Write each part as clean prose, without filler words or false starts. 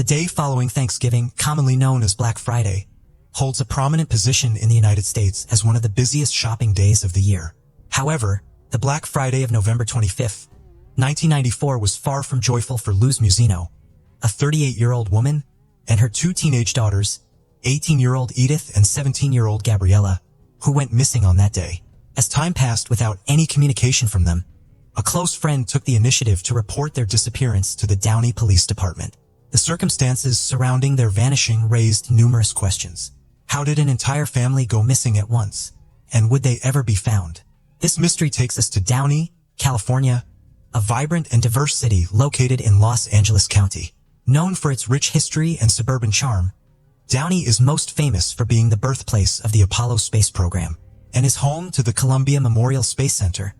The day following Thanksgiving, commonly known as Black Friday, holds a prominent position in the United States as one of the busiest shopping days of the year. However, the Black Friday of November 25, 1994 was far from joyful for Luz Musino, a 38-year-old woman, and her two teenage daughters, 18-year-old Edith and 17-year-old Gabriella, who went missing on that day. As time passed without any communication from them, a close friend took the initiative to report their disappearance to the Downey Police Department. The circumstances surrounding their vanishing raised numerous questions. How did an entire family go missing at once? And would they ever be found? This mystery takes us to Downey, California, a vibrant and diverse city located in Los Angeles County. Known for its rich history and suburban charm, Downey is most famous for being the birthplace of the Apollo space program and is home to the Columbia Memorial Space Center,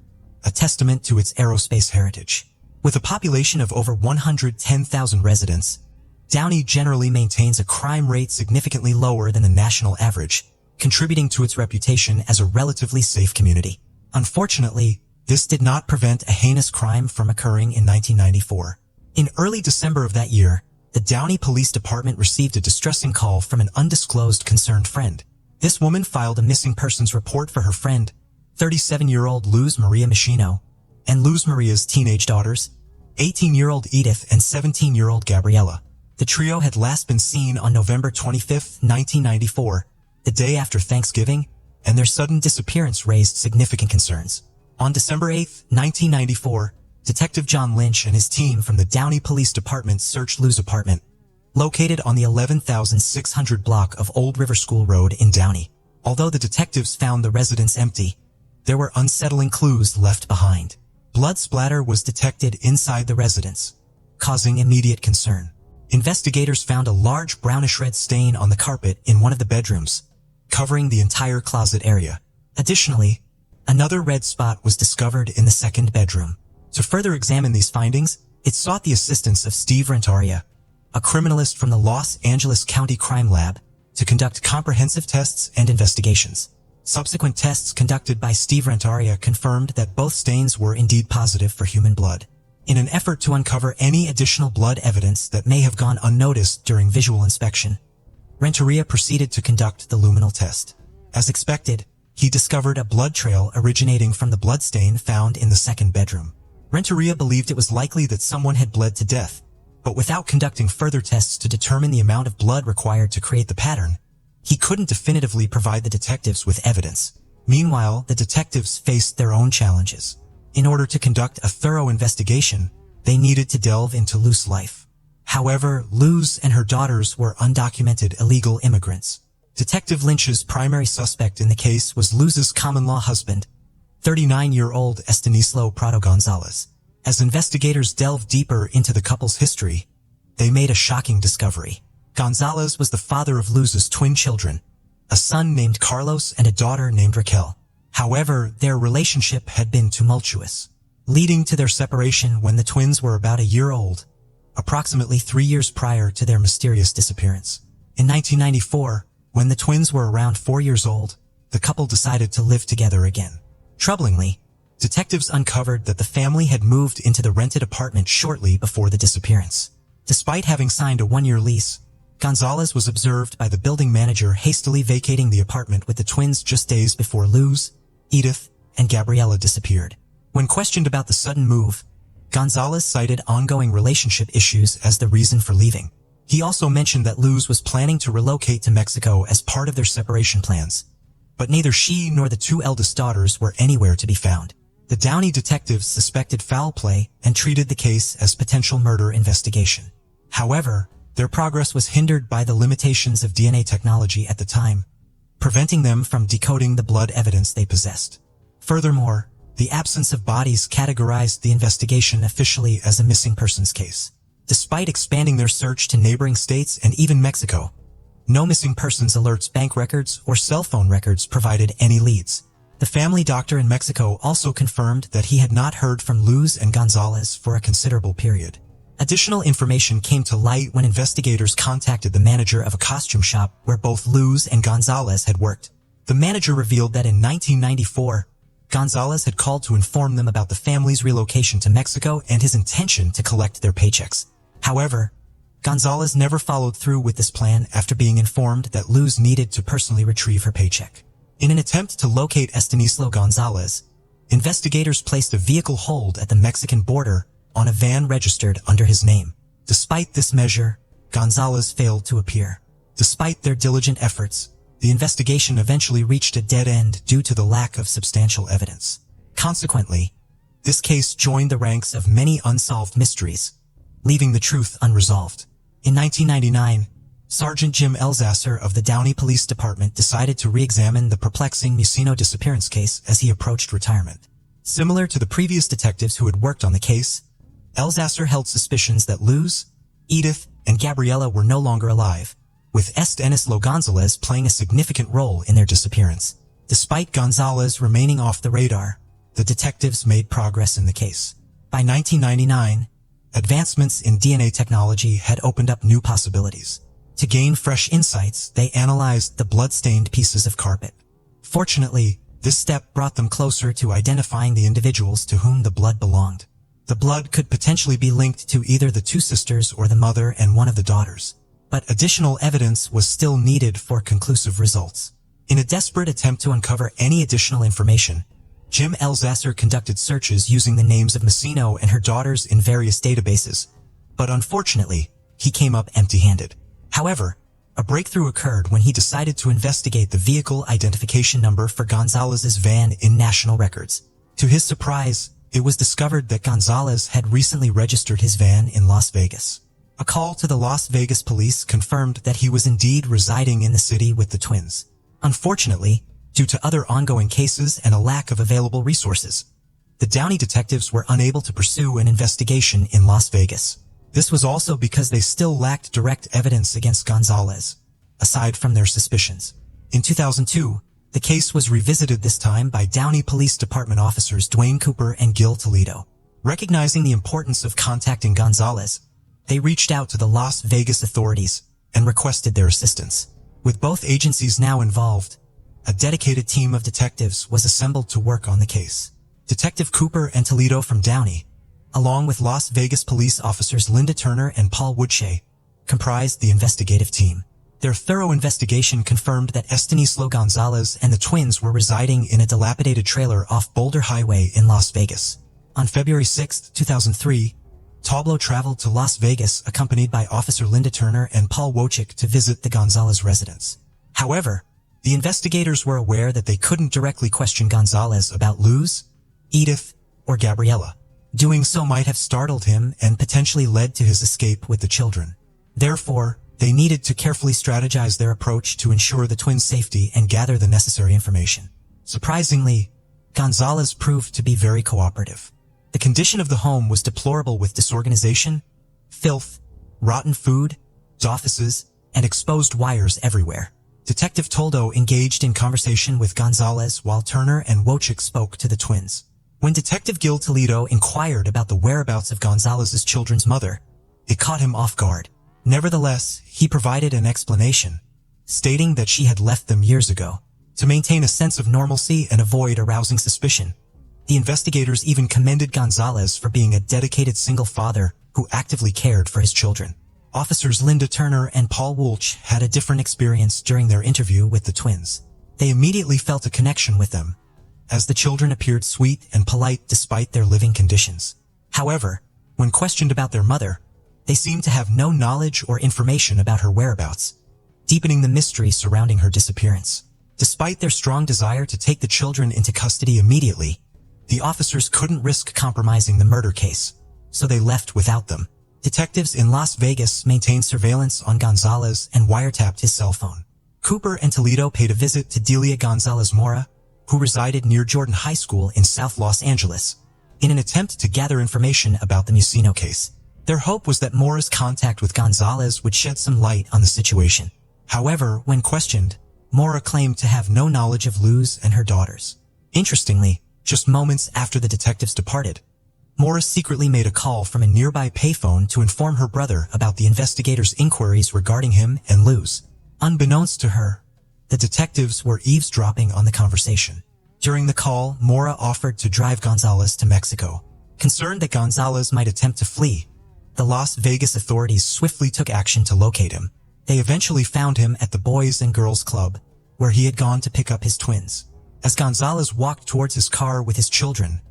a testament to its aerospace heritage. With a population of over 110,000 residents, Downey generally maintains a crime rate significantly lower than the national average, contributing to its reputation as a relatively safe community. Unfortunately, this did not prevent a heinous crime from occurring in 1994. In early December of that year, the Downey Police Department received a distressing call from an undisclosed concerned friend. This woman filed a missing persons report for her friend, 37-year-old Luz Maria Musino, and Luz Maria's teenage daughters, 18-year-old Edith and 17-year-old Gabriella. The trio had last been seen on November 25, 1994, the day after Thanksgiving, and their sudden disappearance raised significant concerns. On December 8, 1994, Detective John Lynch and his team from the Downey Police Department searched Luz's apartment, located on the 11,600 block of Old River School Road in Downey. Although the detectives found the residence empty, there were unsettling clues left behind. Blood splatter was detected inside the residence, causing immediate concern. Investigators found a large brownish-red stain on the carpet in one of the bedrooms, covering the entire closet area. Additionally, another red spot was discovered in the second bedroom. To further examine these findings, it sought the assistance of Steve Renteria, a criminalist from the Los Angeles County Crime Lab, to conduct comprehensive tests and investigations. Subsequent tests conducted by Steve Renteria confirmed that both stains were indeed positive for human blood. In an effort to uncover any additional blood evidence that may have gone unnoticed during visual inspection, Renteria proceeded to conduct the luminal test. As expected, he discovered a blood trail originating from the bloodstain found in the second bedroom. Renteria believed it was likely that someone had bled to death, but without conducting further tests to determine the amount of blood required to create the pattern, he couldn't definitively provide the detectives with evidence. Meanwhile, the detectives faced their own challenges. In order to conduct a thorough investigation, they needed to delve into Luz's life. However, Luz and her daughters were undocumented illegal immigrants. Detective Lynch's primary suspect in the case was Luz's common-law husband, 39-year-old Estanislao Prado Gonzalez. As investigators delved deeper into the couple's history, they made a shocking discovery. Gonzalez was the father of Luz's twin children, a son named Carlos and a daughter named Raquel. However, their relationship had been tumultuous, leading to their separation when the twins were about a year old, approximately 3 years prior to their mysterious disappearance. In 1994, when the twins were around 4 years old, the couple decided to live together again. Troublingly, detectives uncovered that the family had moved into the rented apartment shortly before the disappearance. Despite having signed a 1-year lease, Gonzalez was observed by the building manager hastily vacating the apartment with the twins just days before Luz, Edith, and Gabriella disappeared. When questioned about the sudden move, Gonzalez cited ongoing relationship issues as the reason for leaving. He also mentioned that Luz was planning to relocate to Mexico as part of their separation plans, but neither she nor the two eldest daughters were anywhere to be found. The Downey detectives suspected foul play and treated the case as potential murder investigation. However, their progress was hindered by the limitations of DNA technology at the time, preventing them from decoding the blood evidence they possessed. Furthermore, the absence of bodies categorized the investigation officially as a missing persons case. Despite expanding their search to neighboring states and even Mexico, no missing persons alerts, bank records, or cell phone records provided any leads. The family doctor in Mexico also confirmed that he had not heard from Luz and Gonzalez for a considerable period. Additional information came to light when investigators contacted the manager of a costume shop where both Luz and Gonzalez had worked. The manager revealed that in 1994, Gonzalez had called to inform them about the family's relocation to Mexico and his intention to collect their paychecks. However, Gonzalez never followed through with this plan after being informed that Luz needed to personally retrieve her paycheck. In an attempt to locate Estanislo Gonzalez, investigators placed a vehicle hold at the Mexican border on a van registered under his name. Despite this measure, Gonzalez failed to appear. Despite their diligent efforts, the investigation eventually reached a dead end due to the lack of substantial evidence. Consequently, this case joined the ranks of many unsolved mysteries, leaving the truth unresolved. In 1999, Sergeant Jim Elsasser of the Downey Police Department decided to re-examine the perplexing Musino disappearance case as he approached retirement. Similar to the previous detectives who had worked on the case, Elsasser held suspicions that Luz, Edith, and Gabriela were no longer alive, with Estanislo Gonzalez playing a significant role in their disappearance. Despite Gonzalez remaining off the radar, the detectives made progress in the case. By 1999, advancements in DNA technology had opened up new possibilities. To gain fresh insights, they analyzed the blood-stained pieces of carpet. Fortunately, this step brought them closer to identifying the individuals to whom the blood belonged. The blood could potentially be linked to either the two sisters or the mother and one of the daughters. But additional evidence was still needed for conclusive results. In a desperate attempt to uncover any additional information, Jim Elsasser conducted searches using the names of Musino and her daughters in various databases, but unfortunately, he came up empty-handed. However, a breakthrough occurred when he decided to investigate the vehicle identification number for Gonzalez's van in national records. To his surprise, it was discovered that Gonzalez had recently registered his van in Las Vegas. A call to the Las Vegas police confirmed that he was indeed residing in the city with the twins. Unfortunately, due to other ongoing cases and a lack of available resources, the Downey detectives were unable to pursue an investigation in Las Vegas. This was also because they still lacked direct evidence against Gonzalez, aside from their suspicions. In 2002, the case was revisited, this time by Downey Police Department officers Dwayne Cooper and Gil Toledo. Recognizing the importance of contacting Gonzalez, they reached out to the Las Vegas authorities and requested their assistance. With both agencies now involved, a dedicated team of detectives was assembled to work on the case. Detective Cooper and Toledo from Downey, along with Las Vegas police officers Linda Turner and Paul Woodshea, comprised the investigative team. Their thorough investigation confirmed that Estanislo Gonzalez and the twins were residing in a dilapidated trailer off Boulder Highway in Las Vegas. On February 6, 2003, Tablo traveled to Las Vegas accompanied by Officer Linda Turner and Paul Woodshea to visit the Gonzalez residence. However, the investigators were aware that they couldn't directly question Gonzalez about Luz, Edith, or Gabriela. Doing so might have startled him and potentially led to his escape with the children. Therefore, they needed to carefully strategize their approach to ensure the twins' safety and gather the necessary information. Surprisingly, Gonzalez proved to be very cooperative. The condition of the home was deplorable, with disorganization, filth, rotten food, offices, and exposed wires everywhere. Detective Toldo engaged in conversation with Gonzalez while Turner and Wochik spoke to the twins. When Detective Gil Toledo inquired about the whereabouts of Gonzalez's children's mother, it caught him off guard. Nevertheless, he provided an explanation, stating that she had left them years ago. To maintain a sense of normalcy and avoid arousing suspicion, the investigators even commended Gonzalez for being a dedicated single father who actively cared for his children. Officers Linda Turner and Paul Woolch had a different experience during their interview with the twins. They immediately felt a connection with them, as the children appeared sweet and polite despite their living conditions. However, when questioned about their mother, they seemed to have no knowledge or information about her whereabouts, deepening the mystery surrounding her disappearance. Despite their strong desire to take the children into custody immediately, the officers couldn't risk compromising the murder case, so they left without them. Detectives in Las Vegas maintained surveillance on Gonzalez and wiretapped his cell phone. Cooper and Toledo paid a visit to Delia Gonzalez Mora, who resided near Jordan High School in South Los Angeles, in an attempt to gather information about the Musino case. Their hope was that Mora's contact with Gonzalez would shed some light on the situation. However, when questioned, Mora claimed to have no knowledge of Luz and her daughters. Interestingly, just moments after the detectives departed, Mora secretly made a call from a nearby payphone to inform her brother about the investigators' inquiries regarding him and Luz. Unbeknownst to her, the detectives were eavesdropping on the conversation. During the call, Mora offered to drive Gonzalez to Mexico. Concerned that Gonzalez might attempt to flee, The Las Vegas authorities swiftly took action to locate him. They eventually found him at the Boys and Girls Club, where he had gone to pick up his twins. As Gonzalez walked towards his car with his children,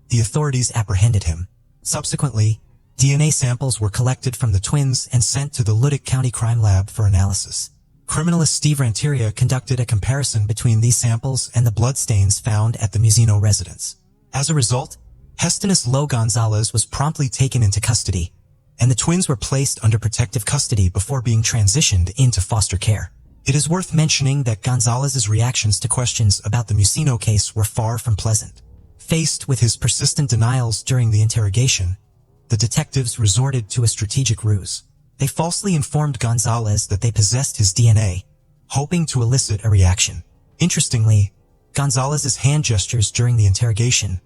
the authorities apprehended him. Subsequently, DNA samples were collected from the twins and sent to the Ludic County Crime Lab for analysis. Criminalist Steve Ranteria conducted a comparison between these samples and the bloodstains found at the Musino residence. As a result, Hestinus Lo Gonzalez was promptly taken into custody, and the twins were placed under protective custody before being transitioned into foster care. It is worth mentioning that Gonzalez's reactions to questions about the Musino case were far from pleasant. Faced with his persistent denials during the interrogation, the detectives resorted to a strategic ruse. They falsely informed Gonzalez that they possessed his DNA, hoping to elicit a reaction. Interestingly, Gonzalez's hand gestures during the interrogation,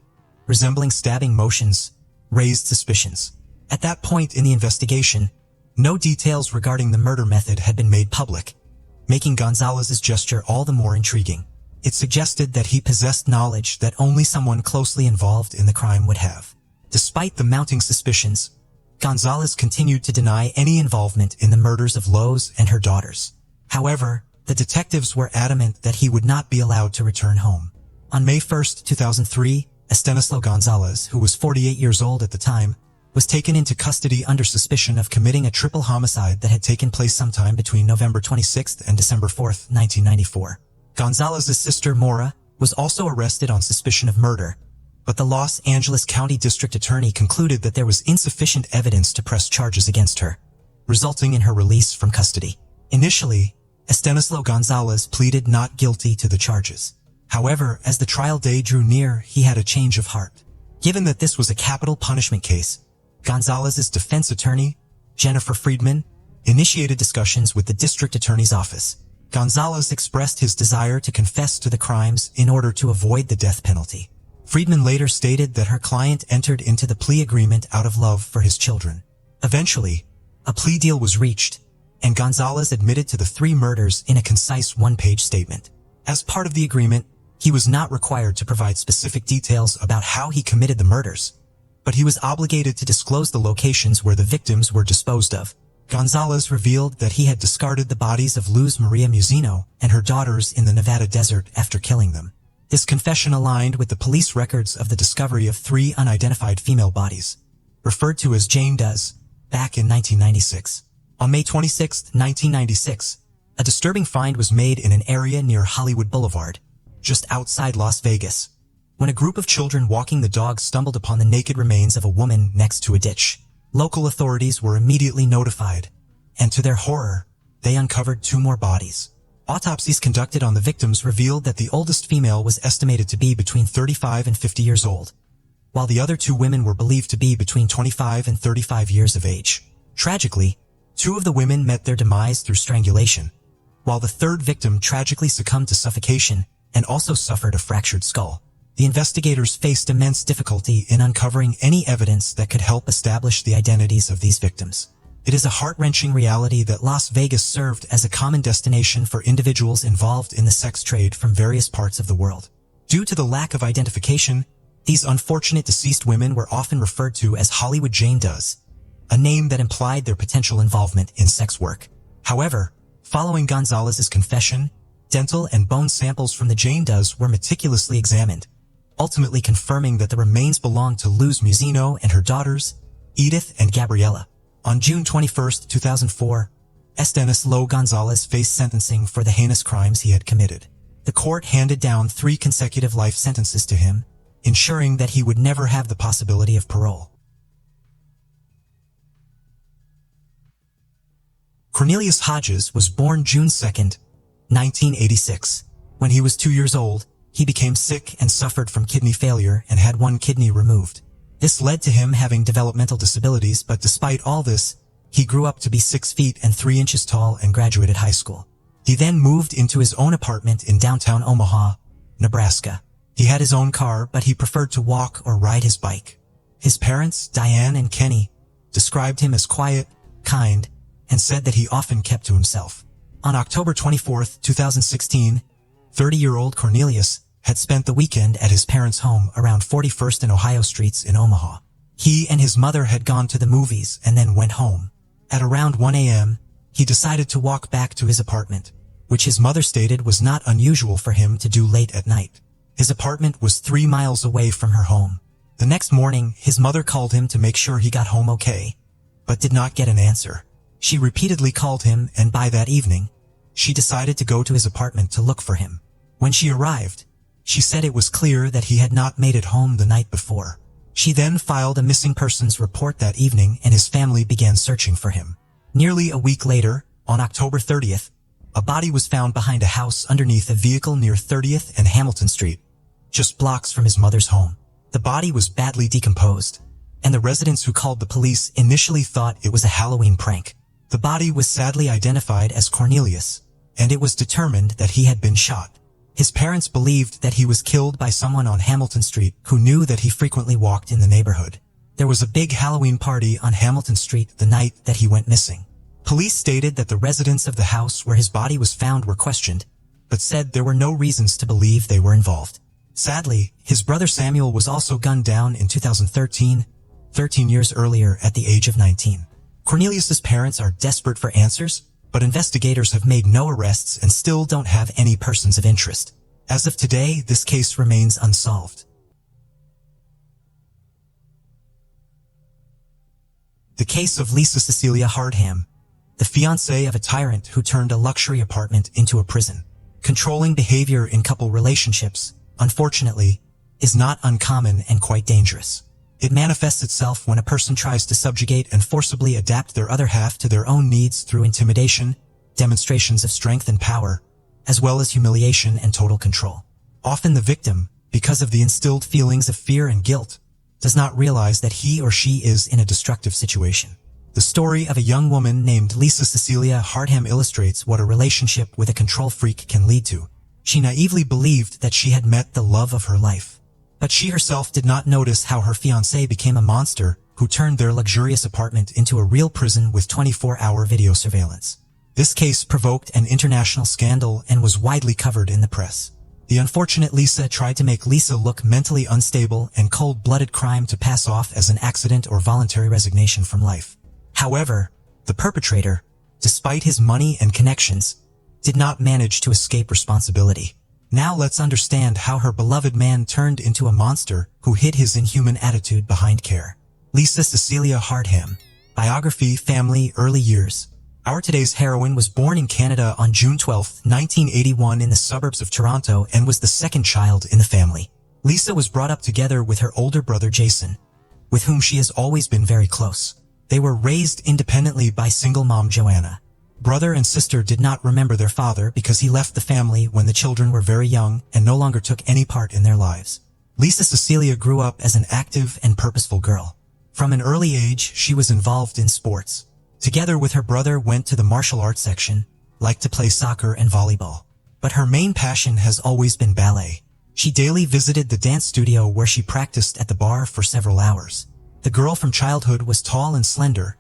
resembling stabbing motions, raised suspicions. At that point in the investigation, no details regarding the murder method had been made public, making Gonzalez's gesture all the more intriguing. It suggested that he possessed knowledge that only someone closely involved in the crime would have. Despite the mounting suspicions, Gonzalez continued to deny any involvement in the murders of Lowe's and her daughters. However, the detectives were adamant that he would not be allowed to return home. On May 1, 2003, Estanislao Gonzalez, who was 48 years old at the time, was taken into custody under suspicion of committing a triple homicide that had taken place sometime between November 26 and December 4, 1994. Gonzalez's sister, Maura, was also arrested on suspicion of murder, but the Los Angeles County District Attorney concluded that there was insufficient evidence to press charges against her, resulting in her release from custody. Initially, Estanislao Gonzalez pleaded not guilty to the charges. However, as the trial day drew near, he had a change of heart. Given that this was a capital punishment case, Gonzalez's defense attorney, Jennifer Friedman, initiated discussions with the district attorney's office. Gonzalez expressed his desire to confess to the crimes in order to avoid the death penalty. Friedman later stated that her client entered into the plea agreement out of love for his children. Eventually, a plea deal was reached, and Gonzalez admitted to the 3 murders in a concise one-page statement. As part of the agreement, he was not required to provide specific details about how he committed the murders, but he was obligated to disclose the locations where the victims were disposed of. Gonzalez revealed that he had discarded the bodies of Luz Maria Musino and her daughters in the Nevada desert after killing them. His confession aligned with the police records of the discovery of 3 unidentified female bodies, referred to as Jane Does, back in 1996. On May 26, 1996, a disturbing find was made in an area near Hollywood Boulevard, just outside Las Vegas, when a group of children walking the dog stumbled upon the naked remains of a woman next to a ditch. Local authorities were immediately notified, and to their horror, they uncovered 2 more bodies. Autopsies conducted on the victims revealed that the oldest female was estimated to be between 35 and 50 years old, while the other 2 women were believed to be between 25 and 35 years of age. Tragically, 2 of the women met their demise through strangulation, while the 3rd victim tragically succumbed to suffocation and also suffered a fractured skull. The investigators faced immense difficulty in uncovering any evidence that could help establish the identities of these victims. It is a heart-wrenching reality that Las Vegas served as a common destination for individuals involved in the sex trade from various parts of the world. Due to the lack of identification, these unfortunate deceased women were often referred to as Hollywood Jane Does, a name that implied their potential involvement in sex work. However, following Gonzalez's confession, dental and bone samples from the Jane Does were meticulously examined, ultimately confirming that the remains belonged to Luz Musino and her daughters, Edith and Gabriella. On June 21, 2004, Estanislao Gonzalez faced sentencing for the heinous crimes he had committed. The court handed down 3 consecutive life sentences to him, ensuring that he would never have the possibility of parole. Cornelius Hodges was born June 2, 1986. When he was 2 years old, he became sick and suffered from kidney failure and had 1 kidney removed. This led to him having developmental disabilities, but despite all this, he grew up to be 6 feet and 3 inches tall and graduated high school. He then moved into his own apartment in downtown Omaha, Nebraska. He had his own car, but he preferred to walk or ride his bike. His parents, Diane and Kenny, described him as quiet, kind, and said that he often kept to himself. On October 24, 2016, 30-year-old Cornelius had spent the weekend at his parents' home around 41st and Ohio Streets in Omaha. He and his mother had gone to the movies and then went home. At around 1 a.m., he decided to walk back to his apartment, which his mother stated was not unusual for him to do late at night. His apartment was 3 miles away from her home. The next morning, his mother called him to make sure he got home okay, but did not get an answer. She repeatedly called him, and by that evening, she decided to go to his apartment to look for him. When she arrived, she said it was clear that he had not made it home the night before. She then filed a missing persons report that evening, and his family began searching for him. Nearly a week later, on October 30th, a body was found behind a house underneath a vehicle near 30th and Hamilton Street, just blocks from his mother's home. The body was badly decomposed, and the residents who called the police initially thought it was a Halloween prank. The body was sadly identified as Cornelius, and it was determined that he had been shot. His parents believed that he was killed by someone on Hamilton Street who knew that he frequently walked in the neighborhood. There was a big Halloween party on Hamilton Street the night that he went missing. Police stated that the residents of the house where his body was found were questioned, but said there were no reasons to believe they were involved. Sadly, his brother Samuel was also gunned down in 2013, 13 years earlier at the age of 19. Cornelius's parents are desperate for answers, but investigators have made no arrests and still don't have any persons of interest. As of today, this case remains unsolved. The case of Lisa Cecilia Hardham, the fiancée of a tyrant who turned a luxury apartment into a prison. Controlling behavior in couple relationships, unfortunately, is not uncommon and quite dangerous. It manifests itself when a person tries to subjugate and forcibly adapt their other half to their own needs through intimidation, demonstrations of strength and power, as well as humiliation and total control. Often the victim, because of the instilled feelings of fear and guilt, does not realize that he or she is in a destructive situation. The story of a young woman named Lisa Cecilia Hardham illustrates what a relationship with a control freak can lead to. She naively believed that she had met the love of her life, but she herself did not notice how her fiancé became a monster who turned their luxurious apartment into a real prison with 24-hour video surveillance. This case provoked an international scandal and was widely covered in the press. The unfortunate Lisa tried to make Lisa look mentally unstable and cold-blooded crime to pass off as an accident or voluntary resignation from life. However, the perpetrator, despite his money and connections, did not manage to escape responsibility. Now let's understand how her beloved man turned into a monster who hid his inhuman attitude behind care. Lisa Cecilia Hardham. Biography, family, early years. Our today's heroine was born in Canada on June 12, 1981 in the suburbs of Toronto and was the second child in the family. Lisa was brought up together with her older brother Jason, with whom she has always been very close. They were raised independently by single mom Joanna. Brother and sister did not remember their father because he left the family when the children were very young and no longer took any part in their lives. Lisa Cecilia grew up as an active and purposeful girl. From an early age, she was involved in sports. Together with her brother went to the martial arts section, liked to play soccer and volleyball. But her main passion has always been ballet. She daily visited the dance studio where she practiced at the bar for several hours. The girl from childhood was tall and slender,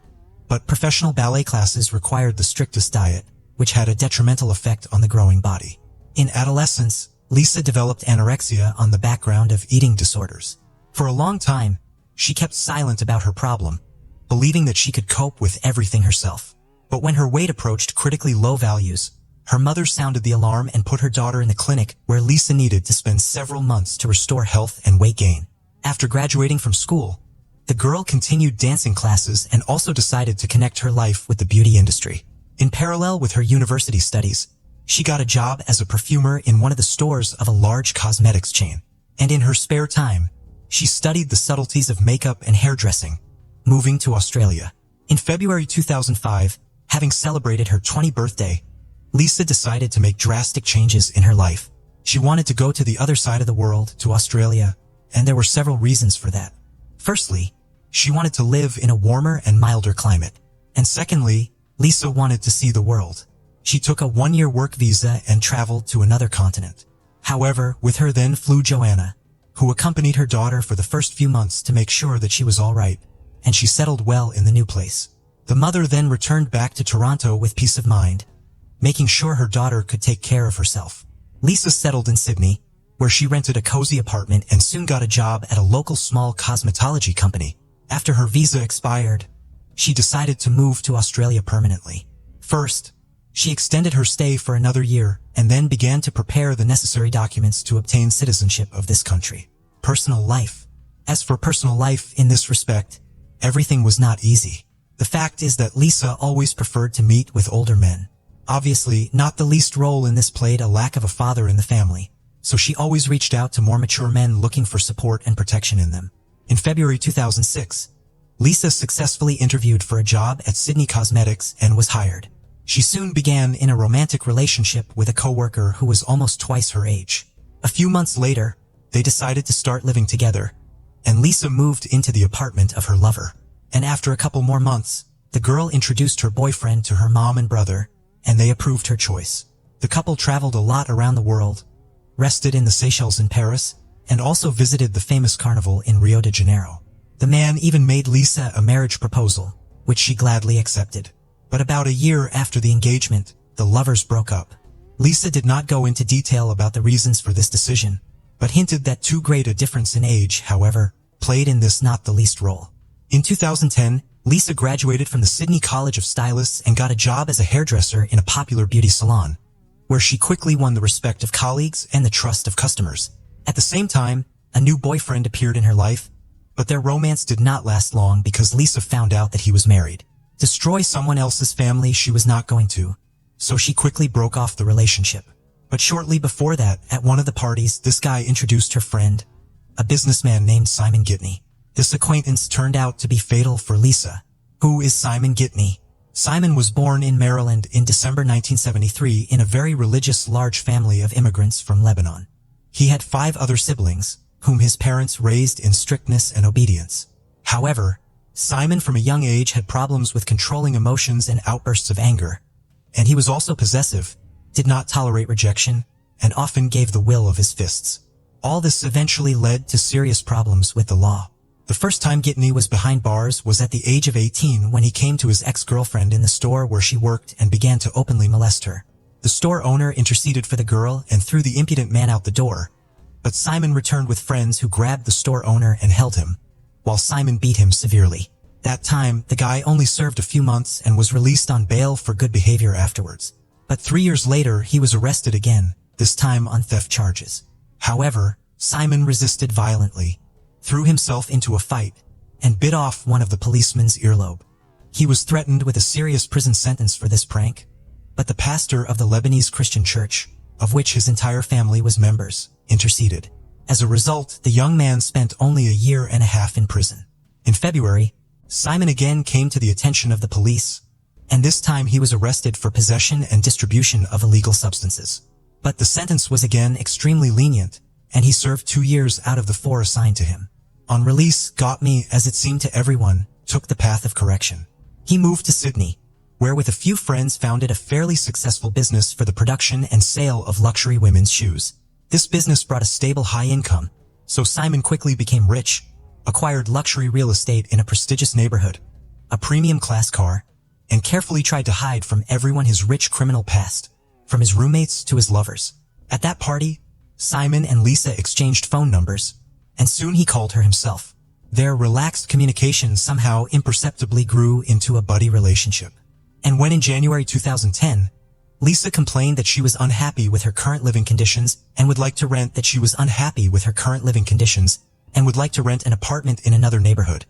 but professional ballet classes required the strictest diet, which had a detrimental effect on the growing body. In adolescence, Lisa developed anorexia on the background of eating disorders. For a long time, she kept silent about her problem, believing that she could cope with everything herself. But when her weight approached critically low values, her mother sounded the alarm and put her daughter in the clinic where Lisa needed to spend several months to restore health and weight gain. After graduating from school, the girl continued dancing classes and also decided to connect her life with the beauty industry. In parallel with her university studies, she got a job as a perfumer in one of the stores of a large cosmetics chain. And in her spare time, she studied the subtleties of makeup and hairdressing, moving to Australia. In February 2005, having celebrated her 20th birthday, Lisa decided to make drastic changes in her life. She wanted to go to the other side of the world, to Australia, and there were several reasons for that. Firstly, she wanted to live in a warmer and milder climate. And secondly, Lisa wanted to see the world. She took a 1-year work visa and traveled to another continent. However, with her then flew Joanna, who accompanied her daughter for the first few months to make sure that she was all right, and she settled well in the new place. The mother then returned back to Toronto with peace of mind, making sure her daughter could take care of herself. Lisa settled in Sydney, where she rented a cozy apartment and soon got a job at a local small cosmetology company. After her visa expired, she decided to move to Australia permanently. First, she extended her stay for another year and then began to prepare the necessary documents to obtain citizenship of this country. Personal life. As for personal life in this respect, everything was not easy. The fact is that Lisa always preferred to meet with older men. Obviously, not the least role in this played a lack of a father in the family, so she always reached out to more mature men looking for support and protection in them. In February 2006, Lisa successfully interviewed for a job at Sydney Cosmetics and was hired. She soon began in a romantic relationship with a coworker who was almost twice her age. A few months later, they decided to start living together, and Lisa moved into the apartment of her lover. And after a couple more months, the girl introduced her boyfriend to her mom and brother, and they approved her choice. The couple traveled a lot around the world, rested in the Seychelles in Paris, and also visited the famous carnival in Rio de Janeiro. The man even made Lisa a marriage proposal, which she gladly accepted. But about a year after the engagement, the lovers broke up. Lisa did not go into detail about the reasons for this decision, but hinted that too great a difference in age, however, played in this not the least role. In 2010, Lisa graduated from the Sydney College of Stylists and got a job as a hairdresser in a popular beauty salon, where she quickly won the respect of colleagues and the trust of customers. At the same time, a new boyfriend appeared in her life, but their romance did not last long because Lisa found out that he was married. Destroy someone else's family she was not going to, so she quickly broke off the relationship. But shortly before that, at one of the parties, this guy introduced her friend, a businessman named Simon Gitney. This acquaintance turned out to be fatal for Lisa. Who is Simon Gitney? Simon was born in Maryland in December 1973 in a very religious large family of immigrants from Lebanon. He had 5 other siblings, whom his parents raised in strictness and obedience. However, Simon from a young age had problems with controlling emotions and outbursts of anger, and he was also possessive, did not tolerate rejection, and often gave the will of his fists. All this eventually led to serious problems with the law. The first time Gitney was behind bars was at the age of 18 when he came to his ex-girlfriend in the store where she worked and began to openly molest her. The store owner interceded for the girl and threw the impudent man out the door, but Simon returned with friends who grabbed the store owner and held him, while Simon beat him severely. That time, the guy only served a few months and was released on bail for good behavior afterwards. But 3 years later, he was arrested again, this time on theft charges. However, Simon resisted violently, threw himself into a fight, and bit off one of the policeman's earlobe. He was threatened with a serious prison sentence for this prank, but the pastor of the Lebanese Christian church, of which his entire family was members, interceded. As a result, the young man spent only a year and a half in prison. In February, Simon again came to the attention of the police, and this time he was arrested for possession and distribution of illegal substances. But the sentence was again extremely lenient, and he served 2 years out of the 4 assigned to him. On release, Gotmi, as it seemed to everyone, took the path of correction. He moved to Sydney, where with a few friends founded a fairly successful business for the production and sale of luxury women's shoes. This business brought a stable high income, so Simon quickly became rich, acquired luxury real estate in a prestigious neighborhood, a premium class car, and carefully tried to hide from everyone his rich criminal past, from his roommates to his lovers. At that party, Simon and Lisa exchanged phone numbers, and soon he called her himself. Their relaxed communication somehow imperceptibly grew into a buddy relationship. And when in January 2010, Lisa complained that she was unhappy with her current living conditions and would like to rent an apartment in another neighborhood.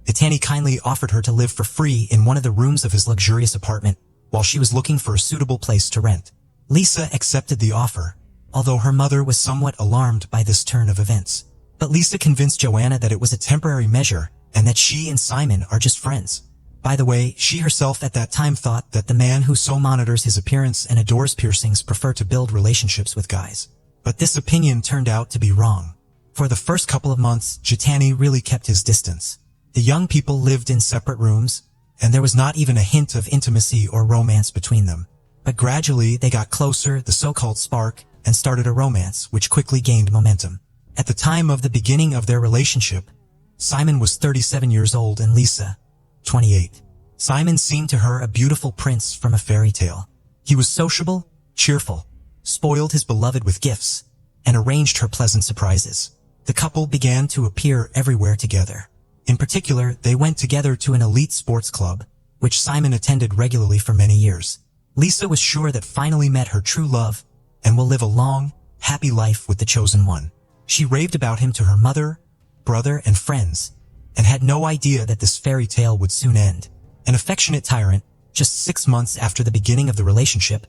Itani kindly offered her to live for free in one of the rooms of his luxurious apartment while she was looking for a suitable place to rent. Lisa accepted the offer, although her mother was somewhat alarmed by this turn of events. But Lisa convinced Joanna that it was a temporary measure and that she and Simon are just friends. By the way, she herself at that time thought that the man who so monitors his appearance and adores piercings prefer to build relationships with guys. But this opinion turned out to be wrong. For the first couple of months, Jitani really kept his distance. The young people lived in separate rooms, and there was not even a hint of intimacy or romance between them. But gradually they got closer, the so-called spark, and started a romance which quickly gained momentum. At the time of the beginning of their relationship, Simon was 37 years old and Lisa, 28. Simon seemed to her a beautiful prince from a fairy tale. He was sociable, cheerful, spoiled his beloved with gifts, and arranged her pleasant surprises. The couple began to appear everywhere together. In particular, they went together to an elite sports club, which Simon attended regularly for many years. Lisa was sure that finally met her true love and will live a long, happy life with the chosen one. She raved about him to her mother, brother, and friends, and had no idea that this fairy tale would soon end. An affectionate tyrant, just 6 months after the beginning of the relationship,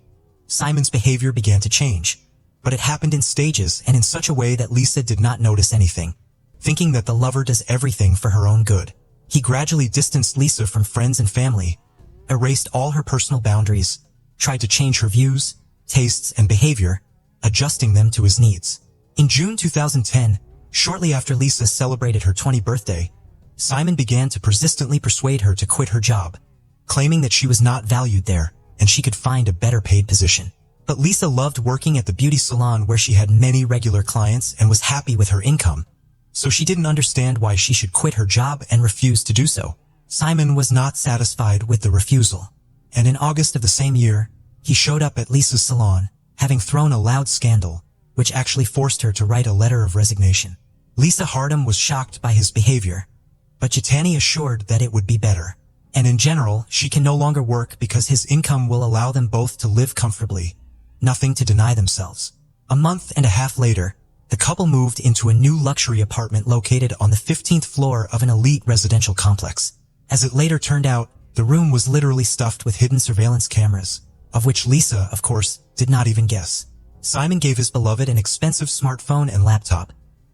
Simon's behavior began to change, but it happened in stages and in such a way that Lisa did not notice anything. Thinking that the lover does everything for her own good, he gradually distanced Lisa from friends and family, erased all her personal boundaries, tried to change her views, tastes, and behavior, adjusting them to his needs. In June 2010, shortly after Lisa celebrated her 20th birthday, Simon began to persistently persuade her to quit her job, claiming that she was not valued there and she could find a better paid position. But Lisa loved working at the beauty salon where she had many regular clients and was happy with her income, so she didn't understand why she should quit her job and refused to do so. Simon was not satisfied with the refusal, and in August of the same year, he showed up at Lisa's salon, having thrown a loud scandal, which actually forced her to write a letter of resignation. Lisa Hardem was shocked by his behavior, but Jitani assured that it would be better. And in general, she can no longer work because his income will allow them both to live comfortably, nothing to deny themselves. A month and a half later, the couple moved into a new luxury apartment located on the 15th floor of an elite residential complex. As it later turned out, the room was literally stuffed with hidden surveillance cameras, of which Lisa, of course, did not even guess. Simon gave his beloved an expensive smartphone and laptop,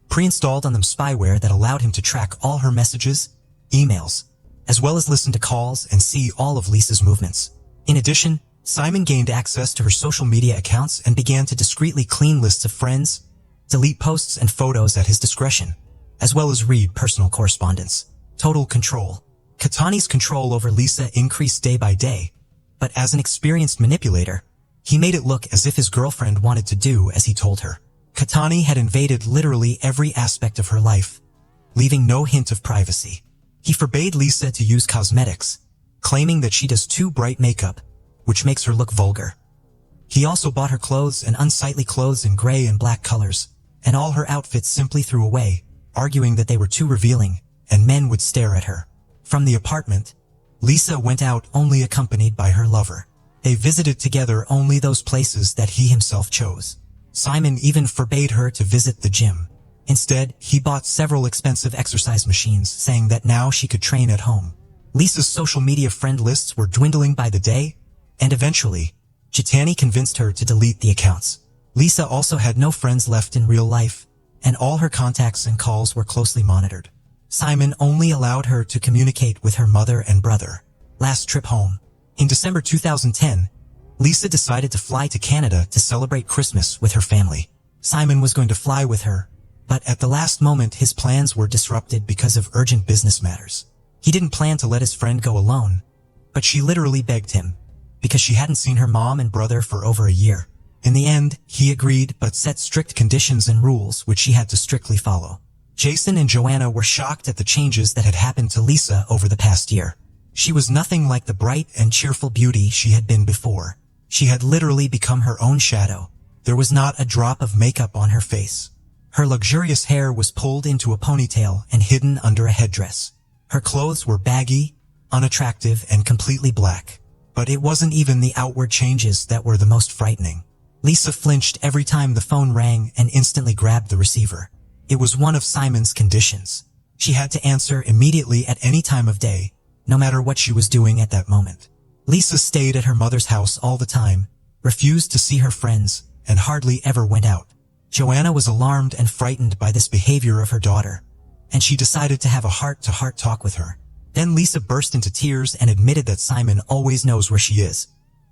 pre-installed on them spyware that allowed him to track all her messages, emails, as well as listen to calls and see all of Lisa's movements. In addition, Simon gained access to her social media accounts and began to discreetly clean lists of friends, delete posts and photos at his discretion, as well as read personal correspondence. Total control. Katani's control over Lisa increased day by day, but as an experienced manipulator, he made it look as if his girlfriend wanted to do as he told her. Katani had invaded literally every aspect of her life, leaving no hint of privacy. He forbade Lisa to use cosmetics, claiming that she does too bright makeup, which makes her look vulgar. He also bought her clothes and unsightly clothes in gray and black colors, and all her outfits simply threw away, arguing that they were too revealing, and men would stare at her. From the apartment, Lisa went out only accompanied by her lover. They visited together only those places that he himself chose. Simon even forbade her to visit the gym. Instead, he bought several expensive exercise machines, saying that now she could train at home. Lisa's social media friend lists were dwindling by the day, and eventually, Jitani convinced her to delete the accounts. Lisa also had no friends left in real life, and all her contacts and calls were closely monitored. Simon only allowed her to communicate with her mother and brother. Last trip home. In December 2010, Lisa decided to fly to Canada to celebrate Christmas with her family. Simon was going to fly with her, but at the last moment his plans were disrupted because of urgent business matters. He didn't plan to let his friend go alone, but she literally begged him, because she hadn't seen her mom and brother for over a year. In the end, he agreed but set strict conditions and rules which she had to strictly follow. Jason and Joanna were shocked at the changes that had happened to Lisa over the past year. She was nothing like the bright and cheerful beauty she had been before. She had literally become her own shadow. There was not a drop of makeup on her face. Her luxurious hair was pulled into a ponytail and hidden under a headdress. Her clothes were baggy, unattractive, and completely black. But it wasn't even the outward changes that were the most frightening. Lisa flinched every time the phone rang and instantly grabbed the receiver. It was one of Simon's conditions. She had to answer immediately at any time of day, no matter what she was doing at that moment. Lisa stayed at her mother's house all the time, refused to see her friends, and hardly ever went out. Joanna was alarmed and frightened by this behavior of her daughter, and she decided to have a heart-to-heart talk with her. Then Lisa burst into tears and admitted that Simon always knows where she is,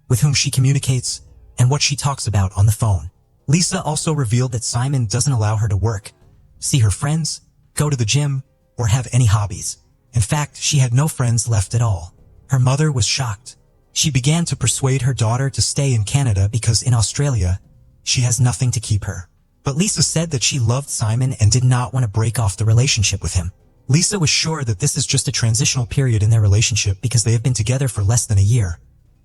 with whom she communicates, and what she talks about on the phone. Lisa also revealed that Simon doesn't allow her to work, see her friends, go to the gym, or have any hobbies. In fact, she had no friends left at all. Her mother was shocked. She began to persuade her daughter to stay in Canada because in Australia, she has nothing to keep her. But Lisa said that she loved Simon and did not want to break off the relationship with him. Lisa was sure that this is just a transitional period in their relationship because they have been together for less than a year.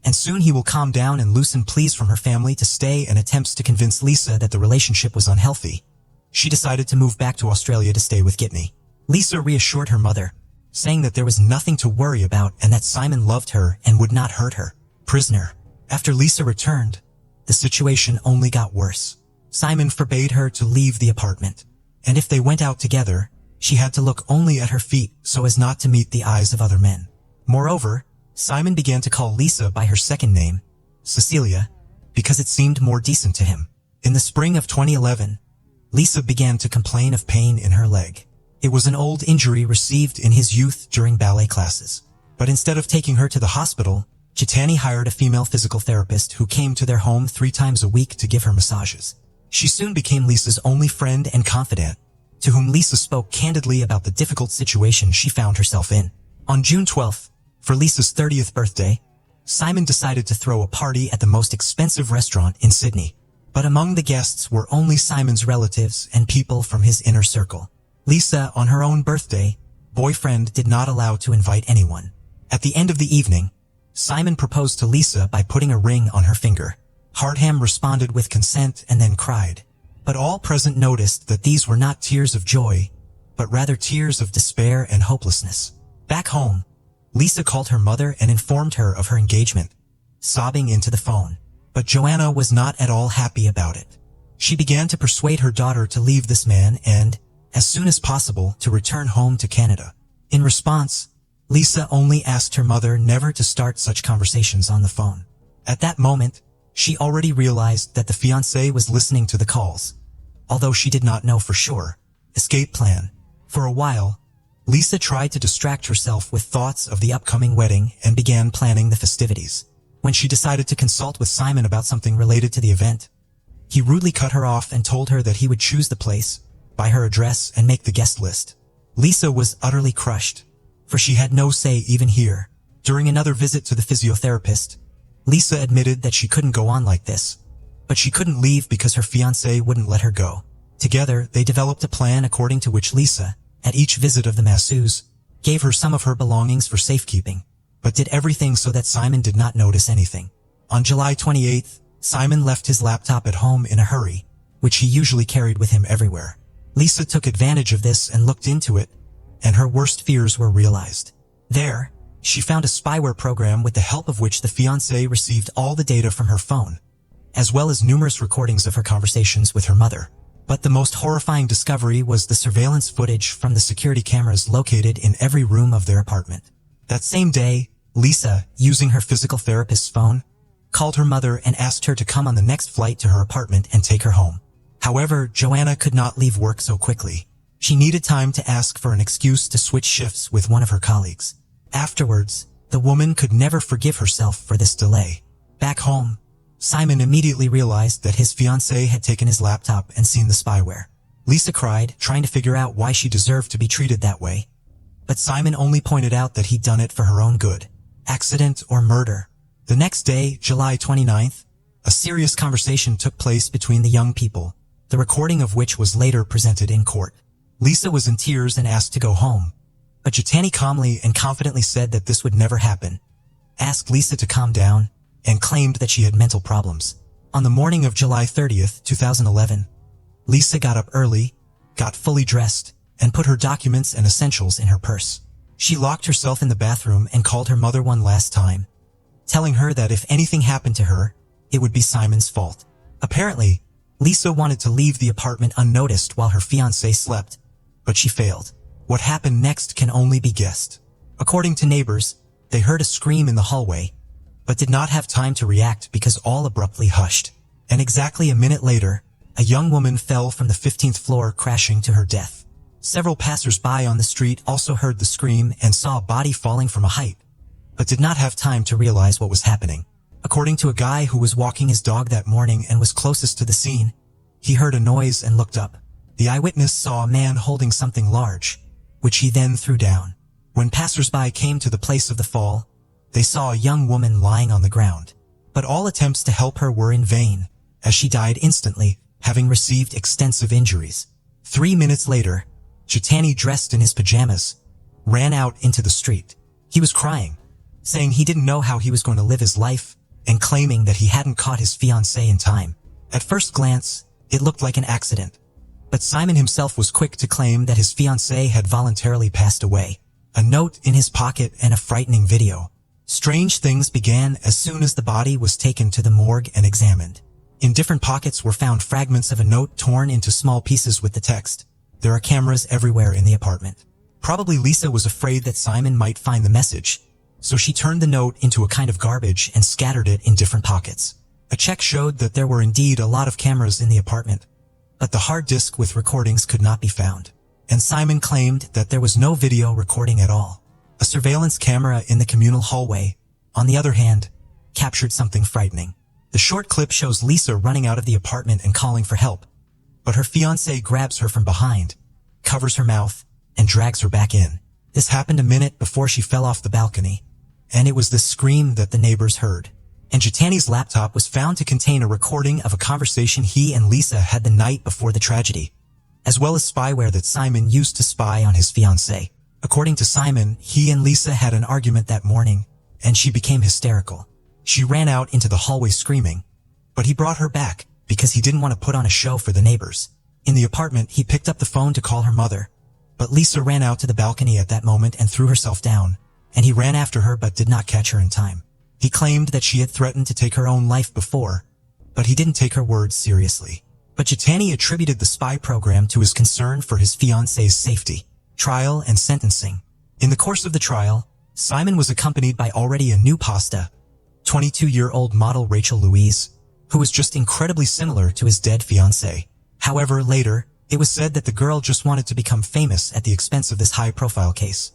And soon he will calm down and loosen pleas from her family to stay and attempts to convince Lisa that the relationship was unhealthy. She decided to move back to Australia to stay with Gitney. Lisa reassured her mother, saying that there was nothing to worry about and that Simon loved her and would not hurt her. Prisoner. After Lisa returned, the situation only got worse. Simon forbade her to leave the apartment, and if they went out together, she had to look only at her feet so as not to meet the eyes of other men. Moreover, Simon began to call Lisa by her second name, Cecilia, because it seemed more decent to him. In the spring of 2011, Lisa began to complain of pain in her leg. It was an old injury received in his youth during ballet classes. But instead of taking her to the hospital, Chitani hired a female physical therapist who came to their home 3 times a week to give her massages. She soon became Lisa's only friend and confidant, to whom Lisa spoke candidly about the difficult situation she found herself in. On June 12th, for Lisa's 30th birthday, Simon decided to throw a party at the most expensive restaurant in Sydney. But among the guests were only Simon's relatives and people from his inner circle. Lisa, on her own birthday, boyfriend did not allow to invite anyone. At the end of the evening, Simon proposed to Lisa by putting a ring on her finger. Hardham responded with consent and then cried. But all present noticed that these were not tears of joy, but rather tears of despair and hopelessness. Back home, Lisa called her mother and informed her of her engagement, sobbing into the phone. But Joanna was not at all happy about it. She began to persuade her daughter to leave this man and, as soon as possible, to return home to Canada. In response, Lisa only asked her mother never to start such conversations on the phone. At that moment, she already realized that the fiancé was listening to the calls. Although she did not know for sure. Escape plan. For a while, Lisa tried to distract herself with thoughts of the upcoming wedding and began planning the festivities. When she decided to consult with Simon about something related to the event, he rudely cut her off and told her that he would choose the place, buy her address, and make the guest list. Lisa was utterly crushed, for she had no say even here. During another visit to the physiotherapist, Lisa admitted that she couldn't go on like this, but she couldn't leave because her fiancé wouldn't let her go. Together, they developed a plan according to which Lisa, at each visit of the masseuse, gave her some of her belongings for safekeeping, but did everything so that Simon did not notice anything. On July 28th, Simon left his laptop at home in a hurry, which he usually carried with him everywhere. Lisa took advantage of this and looked into it, and her worst fears were realized. There, she found a spyware program with the help of which the fiancé received all the data from her phone, as well as numerous recordings of her conversations with her mother. But the most horrifying discovery was the surveillance footage from the security cameras located in every room of their apartment. That same day, Lisa, using her physical therapist's phone, called her mother and asked her to come on the next flight to her apartment and take her home. However, Joanna could not leave work so quickly. She needed time to ask for an excuse to switch shifts with one of her colleagues. Afterwards, the woman could never forgive herself for this delay. Back home, Simon immediately realized that his fiancée had taken his laptop and seen the spyware. Lisa cried, trying to figure out why she deserved to be treated that way. But Simon only pointed out that he'd done it for her own good. Accident or murder. The next day, July 29th, a serious conversation took place between the young people, the recording of which was later presented in court. Lisa was in tears and asked to go home, but Chitani calmly and confidently said that this would never happen, asked Lisa to calm down, and claimed that she had mental problems. On the morning of July 30th, 2011, Lisa got up early, got fully dressed, and put her documents and essentials in her purse. She locked herself in the bathroom and called her mother one last time, telling her that if anything happened to her, it would be Simon's fault. Apparently, Lisa wanted to leave the apartment unnoticed while her fiancé slept, but she failed. What happened next can only be guessed. According to neighbors, they heard a scream in the hallway, but did not have time to react because all abruptly hushed. And exactly a minute later, a young woman fell from the 15th floor, crashing to her death. Several passers-by on the street also heard the scream and saw a body falling from a height, but did not have time to realize what was happening. According to a guy who was walking his dog that morning and was closest to the scene, he heard a noise and looked up. The eyewitness saw a man holding something large, which he then threw down. When passers-by came to the place of the fall, they saw a young woman lying on the ground. But all attempts to help her were in vain, as she died instantly, having received extensive injuries. 3 minutes later, Chitani, dressed in his pajamas, ran out into the street. He was crying, saying he didn't know how he was going to live his life, and claiming that he hadn't caught his fiancée in time. At first glance, it looked like an accident, but Simon himself was quick to claim that his fiancée had voluntarily passed away. a note in his pocket, and a frightening video. Strange things began as soon as the body was taken to the morgue and examined. In different pockets were found fragments of a note torn into small pieces with the text, "There are cameras everywhere in the apartment." Probably Lisa was afraid that Simon might find the message, so she turned the note into a kind of garbage and scattered it in different pockets. A check showed that there were indeed a lot of cameras in the apartment, but the hard disk with recordings could not be found, and Simon claimed that there was no video recording at all. A surveillance camera in the communal hallway, on the other hand, captured something frightening. The short clip shows Lisa running out of the apartment and calling for help, but her fiancé grabs her from behind, covers her mouth, and drags her back in. This happened a minute before she fell off the balcony, and it was the scream that the neighbors heard. And Jitani's laptop was found to contain a recording of a conversation he and Lisa had the night before the tragedy, as well as spyware that Simon used to spy on his fiancée. According to Simon, he and Lisa had an argument that morning, and she became hysterical. She ran out into the hallway screaming, but he brought her back because he didn't want to put on a show for the neighbors. In the apartment, he picked up the phone to call her mother, but Lisa ran out to the balcony at that moment and threw herself down, and he ran after her but did not catch her in time. He claimed that she had threatened to take her own life before, but he didn't take her words seriously. But Jitani attributed the spy program to his concern for his fiancée's safety. Trial and sentencing. In the course of the trial, Simon was accompanied by already a new pasta, 22-year-old model Rachel Louise, who was just incredibly similar to his dead fiancé. However, later, it was said that the girl just wanted to become famous at the expense of this high-profile case,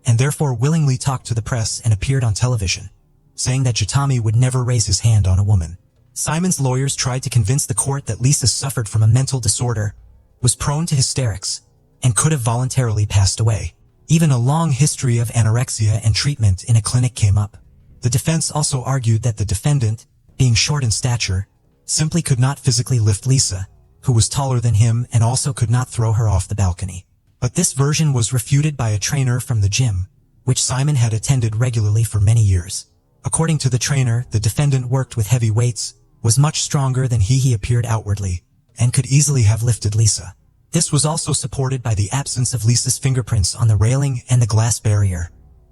and therefore willingly talked to the press and appeared on television, saying that Jitami would never raise his hand on a woman. Simon's lawyers tried to convince the court that Lisa suffered from a mental disorder, was prone to hysterics, and could have voluntarily passed away. Even a long history of anorexia and treatment in a clinic came up. The defense also argued that the defendant, being short in stature, simply could not physically lift Lisa, who was taller than him and also could not throw her off the balcony. But this version was refuted by a trainer from the gym, which Simon had attended regularly for many years. According to the trainer, the defendant worked with heavy weights, was much stronger than he appeared outwardly, and could easily have lifted Lisa. This was also supported by the absence of Lisa's fingerprints on the railing and the glass barrier,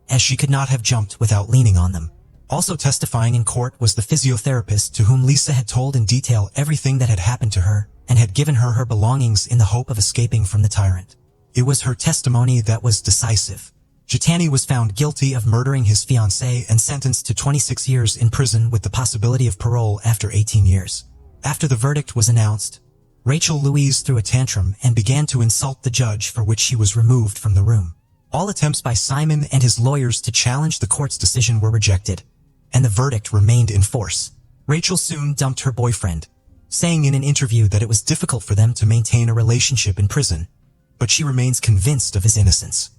as she could not have jumped without leaning on them. Also testifying in court was the physiotherapist to whom Lisa had told in detail everything that had happened to her, and had given her her belongings in the hope of escaping from the tyrant. It was her testimony that was decisive. Jitani was found guilty of murdering his fiancée and sentenced to 26 years in prison with the possibility of parole after 18 years. After the verdict was announced, Rachel Louise threw a tantrum and began to insult the judge, for which she was removed from the room. All attempts by Simon and his lawyers to challenge the court's decision were rejected, and the verdict remained in force. Rachel soon dumped her boyfriend, saying in an interview that it was difficult for them to maintain a relationship in prison, but she remains convinced of his innocence.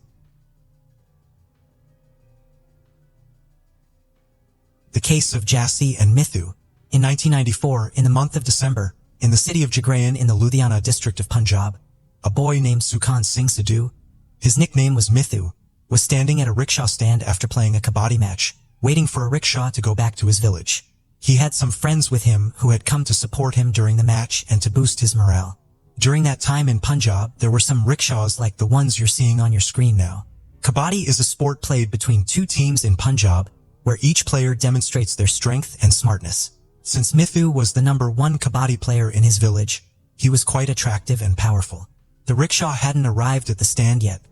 The case of Jassi and Mithu. In 1994, in the month of December, in the city of Jagrayan in the Ludhiana district of Punjab, a boy named Sukhan Singh Sidhu, his nickname was Mithu, was standing at a rickshaw stand after playing a kabaddi match, waiting for a rickshaw to go back to his village. He had some friends with him who had come to support him during the match and to boost his morale. During that time in Punjab, there were some rickshaws like the ones you're seeing on your screen now. Kabaddi is a sport played between two teams in Punjab, where each player demonstrates their strength and smartness. Since Mithu was the #1 kabaddi player in his village, he was quite attractive and powerful. The rickshaw hadn't arrived at the stand yet,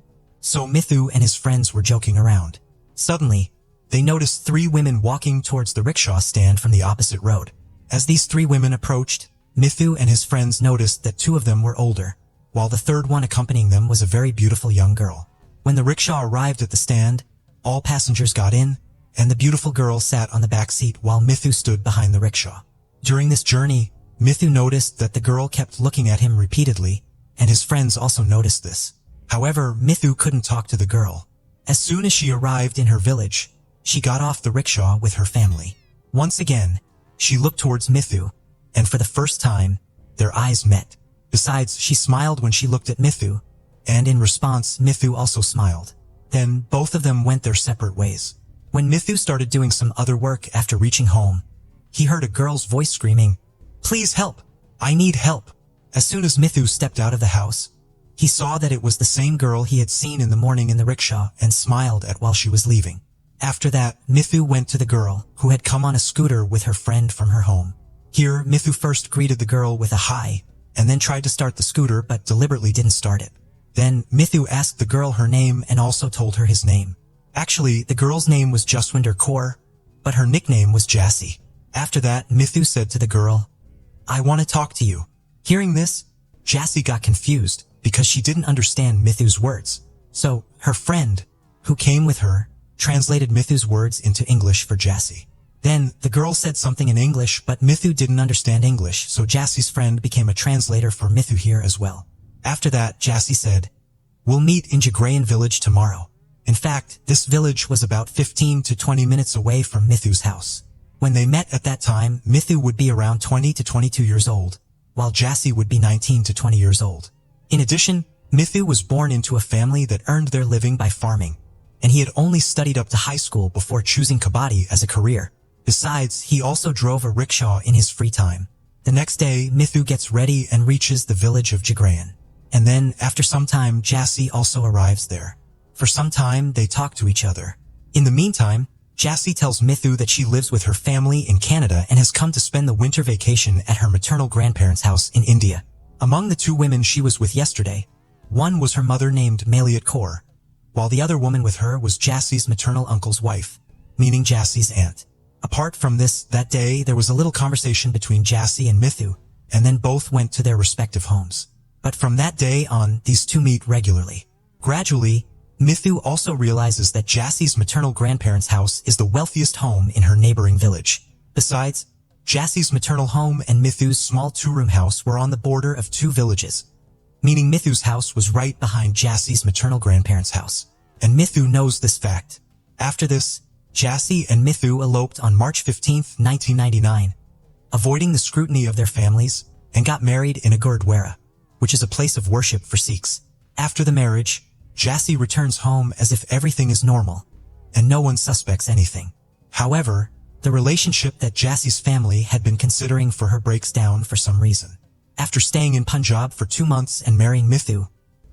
so Mithu and his friends were joking around. Suddenly, they noticed 3 women walking towards the rickshaw stand from the opposite road. As these 3 women approached, Mithu and his friends noticed that 2 of them were older, while the third one accompanying them was a very beautiful young girl. When the rickshaw arrived at the stand, all passengers got in, and the beautiful girl sat on the back seat while Mithu stood behind the rickshaw. During this journey, Mithu noticed that the girl kept looking at him repeatedly, and his friends also noticed this. However, Mithu couldn't talk to the girl. As soon as she arrived in her village, she got off the rickshaw with her family. Once again, she looked towards Mithu, and for the first time, their eyes met. Besides, she smiled when she looked at Mithu, and in response, Mithu also smiled. Then, both of them went their separate ways. When Mithu started doing some other work after reaching home, he heard a girl's voice screaming, "Please help! I need help!" As soon as Mithu stepped out of the house, He saw that it was the same girl he had seen in the morning in the rickshaw and smiled at while she was leaving. After that, Mithu went to the girl, who had come on a scooter with her friend from her home. Here, Mithu first greeted the girl with a hi, and then tried to start the scooter but deliberately didn't start it. Then, Mithu asked the girl her name and also told her his name. Actually, the girl's name was Jaswinder Kaur, but her nickname was Jassy. After that, Mithu said to the girl, "I want to talk to you." Hearing this, Jassy got confused because she didn't understand Mithu's words. So, her friend, who came with her, translated Mithu's words into English for Jassy. Then, the girl said something in English, but Mithu didn't understand English, so Jassy's friend became a translator for Mithu here as well. After that, Jassy said, "We'll meet in Jagrayan village tomorrow." In fact, this village was about 15 to 20 minutes away from Mithu's house. When they met at that time, Mithu would be around 20 to 22 years old, while Jassy would be 19 to 20 years old. In addition, Mithu was born into a family that earned their living by farming, and he had only studied up to high school before choosing kabaddi as a career. Besides, he also drove a rickshaw in his free time. The next day, Mithu gets ready and reaches the village of Jagrayan. And then, after some time, Jassy also arrives there. For some time, they talk to each other. In the meantime, Jassy tells Mithu that she lives with her family in Canada and has come to spend the winter vacation at her maternal grandparents' house in India. Among the two women she was with yesterday, one was her mother named Maliat Kaur, while the other woman with her was Jassy's maternal uncle's wife, meaning Jassy's aunt. Apart from this, that day there was a little conversation between Jassy and Mithu, and then both went to their respective homes. But from that day on, these two meet regularly. Gradually, Mithu also realizes that Jassy's maternal grandparents' house is the wealthiest home in her neighboring village. Besides, Jassy's maternal home and Mithu's small two-room house were on the border of two villages, meaning Mithu's house was right behind Jassy's maternal grandparents' house. And Mithu knows this fact. After this, Jassy and Mithu eloped on March 15, 1999, avoiding the scrutiny of their families, and got married in a Gurdwara, which is a place of worship for Sikhs. After the marriage, Jassy returns home as if everything is normal, and no one suspects anything. However, the relationship that Jassy's family had been considering for her breaks down for some reason. After staying in Punjab for 2 months and marrying Mithu,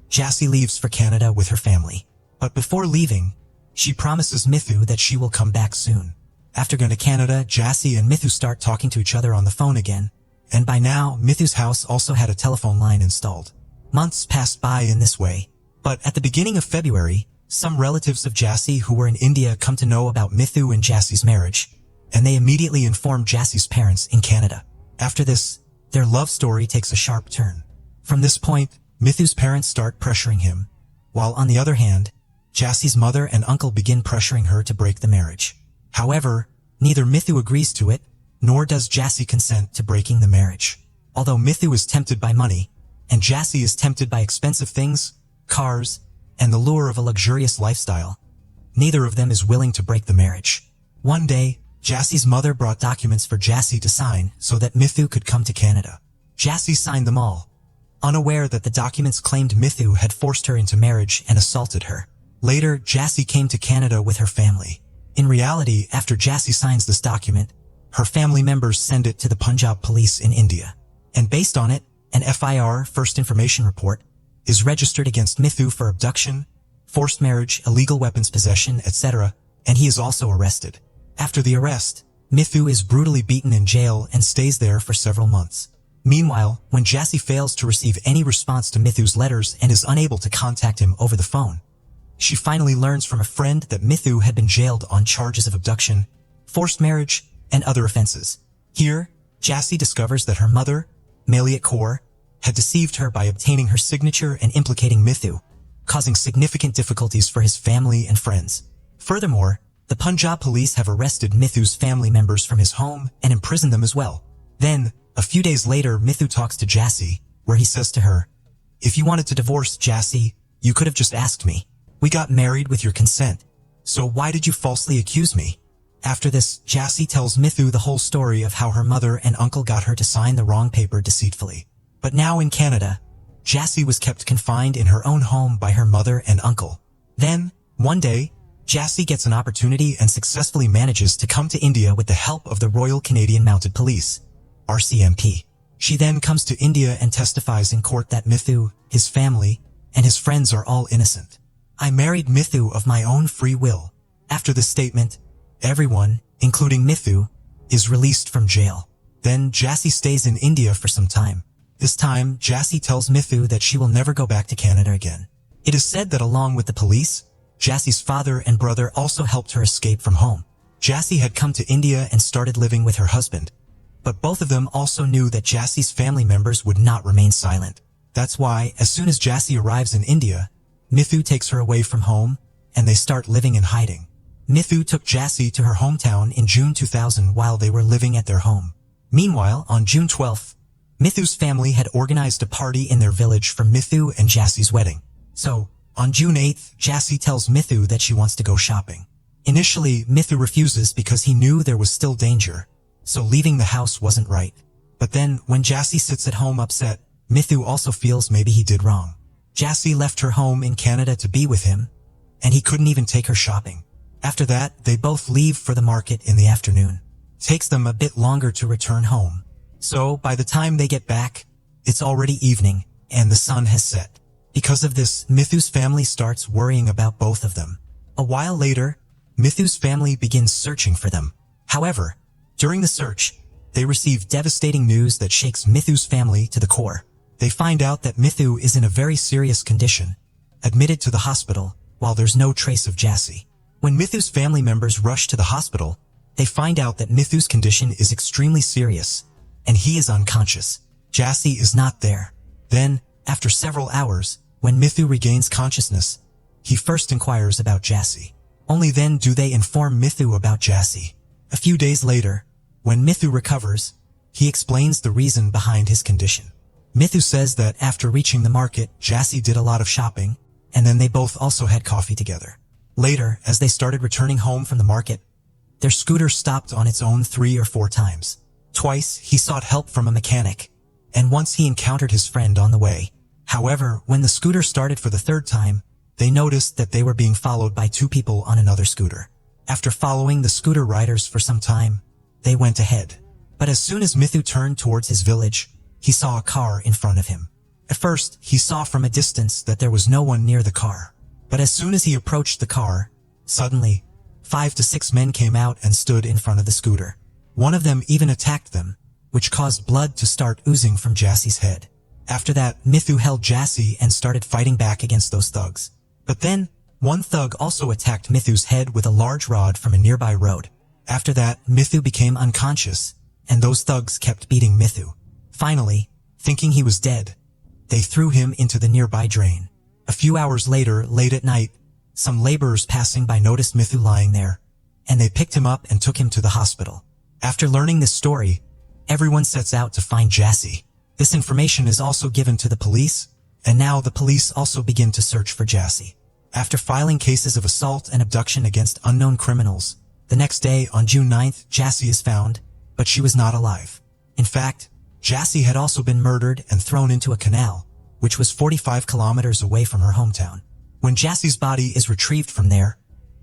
Jassy leaves for Canada with her family. But before leaving, she promises Mithu that she will come back soon. After going to Canada, Jassy and Mithu start talking to each other on the phone again, and by now, Mithu's house also had a telephone line installed. Months passed by in this way, but at the beginning of February, some relatives of Jassy who were in India come to know about Mithu and Jassy's marriage, and they immediately inform Jassy's parents in Canada. After this, their love story takes a sharp turn. From this point, Mithu's parents start pressuring him, while on the other hand, Jassy's mother and uncle begin pressuring her to break the marriage. However, neither Mithu agrees to it, nor does Jassy consent to breaking the marriage. Although Mithu is tempted by money, and Jassy is tempted by expensive things, cars, and the lure of a luxurious lifestyle, neither of them is willing to break the marriage. One day, Jassy's mother brought documents for Jassy to sign so that Mithu could come to Canada. Jassy signed them all, unaware that the documents claimed Mithu had forced her into marriage and assaulted her. Later, Jassy came to Canada with her family. In reality, after Jassy signs this document, her family members send it to the Punjab police in India. And based on it, an FIR, First Information Report, is registered against Mithu for abduction, forced marriage, illegal weapons possession, etc., and he is also arrested. After the arrest, Mithu is brutally beaten in jail and stays there for several months. Meanwhile, when Jassy fails to receive any response to Mithu's letters and is unable to contact him over the phone, she finally learns from a friend that Mithu had been jailed on charges of abduction, forced marriage, and other offenses. Here, Jassy discovers that her mother, Maliat Kaur, had deceived her by obtaining her signature and implicating Mithu, causing significant difficulties for his family and friends. Furthermore, the Punjab police have arrested Mithu's family members from his home and imprisoned them as well. Then, a few days later, Mithu talks to Jassy, where he says to her, "If you wanted to divorce Jassy, you could have just asked me. We got married with your consent, so why did you falsely accuse me?" After this, Jassy tells Mithu the whole story of how her mother and uncle got her to sign the wrong paper deceitfully. But now in Canada, Jassy was kept confined in her own home by her mother and uncle. Then, one day, Jassy gets an opportunity and successfully manages to come to India with the help of the Royal Canadian Mounted Police, RCMP. She then comes to India and testifies in court that Mithu, his family, and his friends are all innocent. I married Mithu of my own free will. After this statement, everyone, including Mithu, is released from jail. Then Jassi stays in India for some time. This time, Jassi tells Mithu that she will never go back to Canada again. It is said that along with the police, Jassi's father and brother also helped her escape from home. Jassi had come to India and started living with her husband. But both of them also knew that Jassi's family members would not remain silent. That's why, as soon as Jassi arrives in India, Mithu takes her away from home, and they start living in hiding. Mithu took Jassi to her hometown in June 2000 while they were living at their home. Meanwhile, on June 12th, Mithu's family had organized a party in their village for Mithu and Jassi's wedding. So, on June 8th, Jassi tells Mithu that she wants to go shopping. Initially, Mithu refuses because he knew there was still danger, so leaving the house wasn't right. But then, when Jassi sits at home upset, Mithu also feels maybe he did wrong. Jassi left her home in Canada to be with him, and he couldn't even take her shopping. After that, they both leave for the market in the afternoon. Takes them a bit longer to return home. So, by the time they get back, it's already evening, and the sun has set. Because of this, Mithu's family starts worrying about both of them. A while later, Mithu's family begins searching for them. However, during the search, they receive devastating news that shakes Mithu's family to the core. They find out that Mithu is in a very serious condition, admitted to the hospital, while there's no trace of Jassi. When Mithu's family members rush to the hospital, they find out that Mithu's condition is extremely serious, and he is unconscious. Jassi is not there. Then, after several hours, when Mithu regains consciousness, he first inquires about Jassi. Only then do they inform Mithu about Jassi. A few days later, when Mithu recovers, he explains the reason behind his condition. Mithu says that after reaching the market, Jassi did a lot of shopping, and then they both also had coffee together. Later, as they started returning home from the market, their scooter stopped on its own 3 or 4 times. Twice, he sought help from a mechanic, and once he encountered his friend on the way. However, when the scooter started for the 3rd time, they noticed that they were being followed by 2 people on another scooter. After following the scooter riders for some time, they went ahead. But as soon as Mithu turned towards his village, he saw a car in front of him. At first, he saw from a distance that there was no one near the car. But as soon as he approached the car, suddenly, 5 to 6 men came out and stood in front of the scooter. One of them even attacked them, which caused blood to start oozing from Jassi's head. After that, Mithu held Jassi and started fighting back against those thugs. But then, one thug also attacked Mithu's head with a large rod from a nearby road. After that, Mithu became unconscious, and those thugs kept beating Mithu. Finally, thinking he was dead, they threw him into the nearby drain. A few hours later, late at night, some laborers passing by noticed Mithu lying there, and they picked him up and took him to the hospital. After learning this story, everyone sets out to find Jassi. This information is also given to the police, and now the police also begin to search for Jassi. After filing cases of assault and abduction against unknown criminals, the next day, on June 9th, Jassi is found, but she was not alive. In fact, Jassi had also been murdered and thrown into a canal, which was 45 kilometers away from her hometown. When Jassi's body is retrieved from there,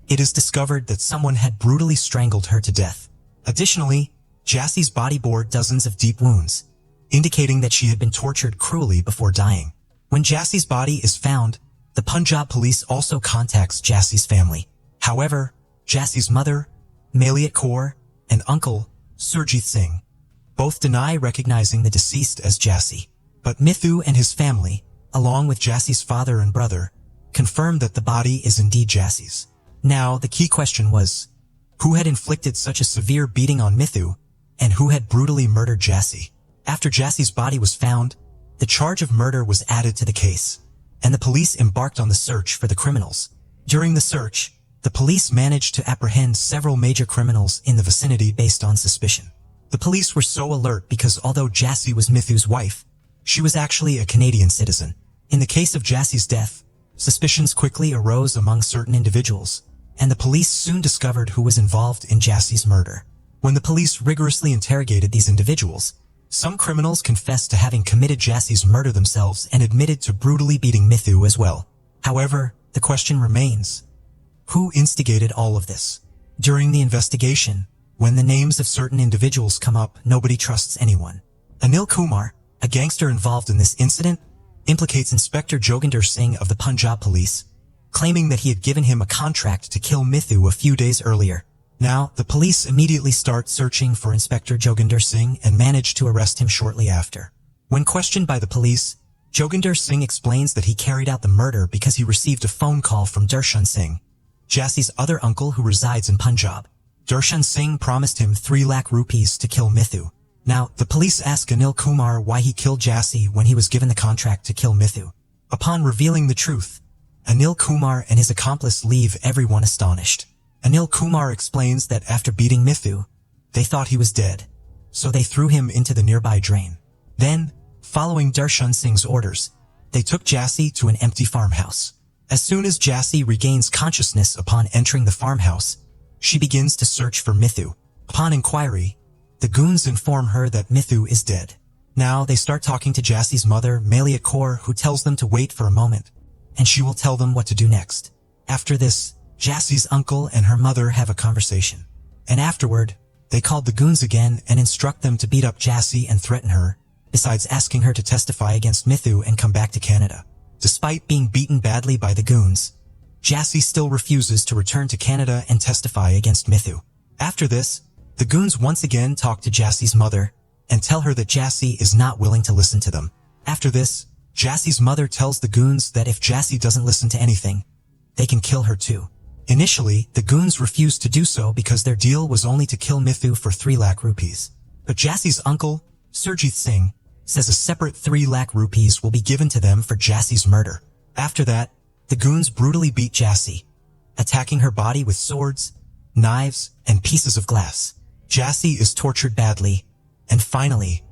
it is discovered that someone had brutally strangled her to death. Additionally, Jassi's body bore dozens of deep wounds, indicating that she had been tortured cruelly before dying. When Jassi's body is found, the Punjab police also contacts Jassi's family. However, Jassi's mother, Maliat Kaur, and uncle, Surjit Singh, both deny recognizing the deceased as Jassi. But Mithu and his family, along with Jassi's father and brother, confirmed that the body is indeed Jassi's. Now, the key question was, who had inflicted such a severe beating on Mithu, and who had brutally murdered Jassi? After Jassi's body was found, the charge of murder was added to the case, and the police embarked on the search for the criminals. During the search, the police managed to apprehend several major criminals in the vicinity based on suspicion. The police were so alert because although Jassi was Mithu's wife, she was actually a Canadian citizen. In the case of Jassi's death, suspicions quickly arose among certain individuals, and the police soon discovered who was involved in Jassi's murder. When the police rigorously interrogated these individuals, some criminals confessed to having committed Jassi's murder themselves and admitted to brutally beating Mithu as well. However, the question remains, who instigated all of this? During the investigation, when the names of certain individuals come up, nobody trusts anyone. Anil Kumar, a gangster involved in this incident, implicates Inspector Joginder Singh of the Punjab police, claiming that he had given him a contract to kill Mithu a few days earlier. Now, the police immediately start searching for Inspector Joginder Singh and manage to arrest him shortly after. When questioned by the police, Joginder Singh explains that he carried out the murder because he received a phone call from Darshan Singh, Jassie's other uncle who resides in Punjab. Darshan Singh promised him 3 lakh rupees to kill Mithu. Now, the police ask Anil Kumar why he killed Jassie when he was given the contract to kill Mithu. Upon revealing the truth, Anil Kumar and his accomplice leave everyone astonished. Anil Kumar explains that after beating Mithu, they thought he was dead, so they threw him into the nearby drain. Then, following Darshan Singh's orders, they took Jassie to an empty farmhouse. As soon as Jassie regains consciousness upon entering the farmhouse, she begins to search for Mithu. Upon inquiry, the goons inform her that Mithu is dead. Now they start talking to Jassie's mother, Malia Kaur, who tells them to wait for a moment, and she will tell them what to do next. After this, Jassie's uncle and her mother have a conversation. And afterward, they called the goons again and instruct them to beat up Jassie and threaten her, besides asking her to testify against Mithu and come back to Canada. Despite being beaten badly by the goons, Jassie still refuses to return to Canada and testify against Mithu. After this, the goons once again talk to Jassie's mother and tell her that Jassie is not willing to listen to them. After this, Jassie's mother tells the goons that if Jassie doesn't listen to anything, they can kill her too. Initially, the goons refused to do so because their deal was only to kill Mithu for 3 lakh rupees. But Jassie's uncle, Surjit Singh, says a separate 3 lakh rupees will be given to them for Jassie's murder. After that, the goons brutally beat Jassie, attacking her body with swords, knives, and pieces of glass. Jassie is tortured badly, and finally,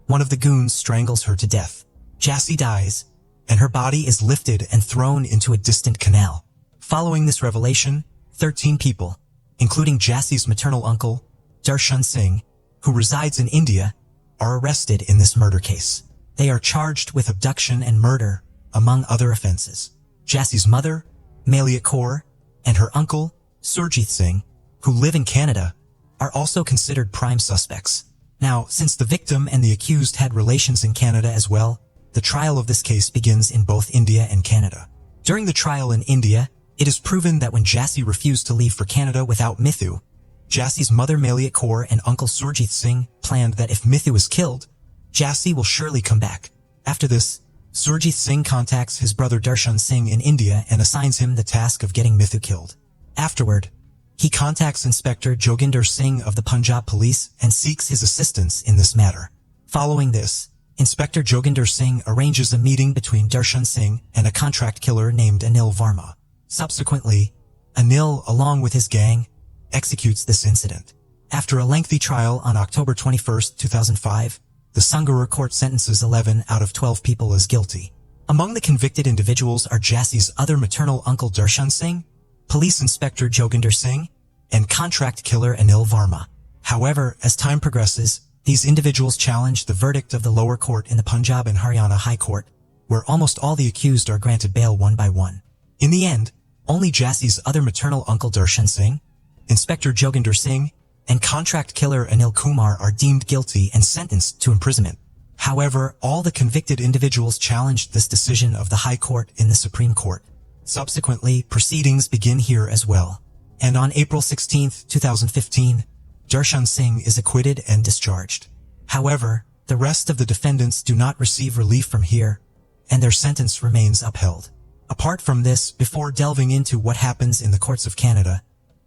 one of the goons strangles her to death. Jassie dies, and her body is lifted and thrown into a distant canal. Following this revelation, 13 people, including Jassie's maternal uncle, Darshan Singh, who resides in India, are arrested in this murder case. They are charged with abduction and murder, among other offenses. Jassie's mother, Malia Kaur, and her uncle, Surjit Singh, who live in Canada, are also considered prime suspects. Now, since the victim and the accused had relations in Canada as well, the trial of this case begins in both India and Canada. During the trial in India, it is proven that when Jassie refused to leave for Canada without Mithu, Jassie's mother Malia Kaur and uncle Surjit Singh planned that if Mithu is killed, Jassie will surely come back. After this, Surjit Singh contacts his brother Darshan Singh in India and assigns him the task of getting Mithu killed. Afterward, he contacts Inspector Joginder Singh of the Punjab police and seeks his assistance in this matter. Following this, Inspector Joginder Singh arranges a meeting between Darshan Singh and a contract killer named Anil Varma. Subsequently, Anil, along with his gang, executes this incident. After a lengthy trial on October 21, 2005, the Sangarur court sentences 11 out of 12 people as guilty. Among the convicted individuals are Jassie's other maternal uncle Darshan Singh, Police Inspector Joginder Singh, and contract killer Anil Varma. However, as time progresses, these individuals challenge the verdict of the lower court in the Punjab and Haryana High Court, where almost all the accused are granted bail one by one. In the end, only Jassie's other maternal uncle Darshan Singh, Inspector Joginder Singh, and contract killer Anil Kumar are deemed guilty and sentenced to imprisonment. However, all the convicted individuals challenged this decision of the High Court in the Supreme Court. Subsequently, proceedings begin here as well. And on April 16, 2015, Darshan Singh is acquitted and discharged. However, the rest of the defendants do not receive relief from here, and their sentence remains upheld. Apart from this, before delving into what happens in the courts of Canada,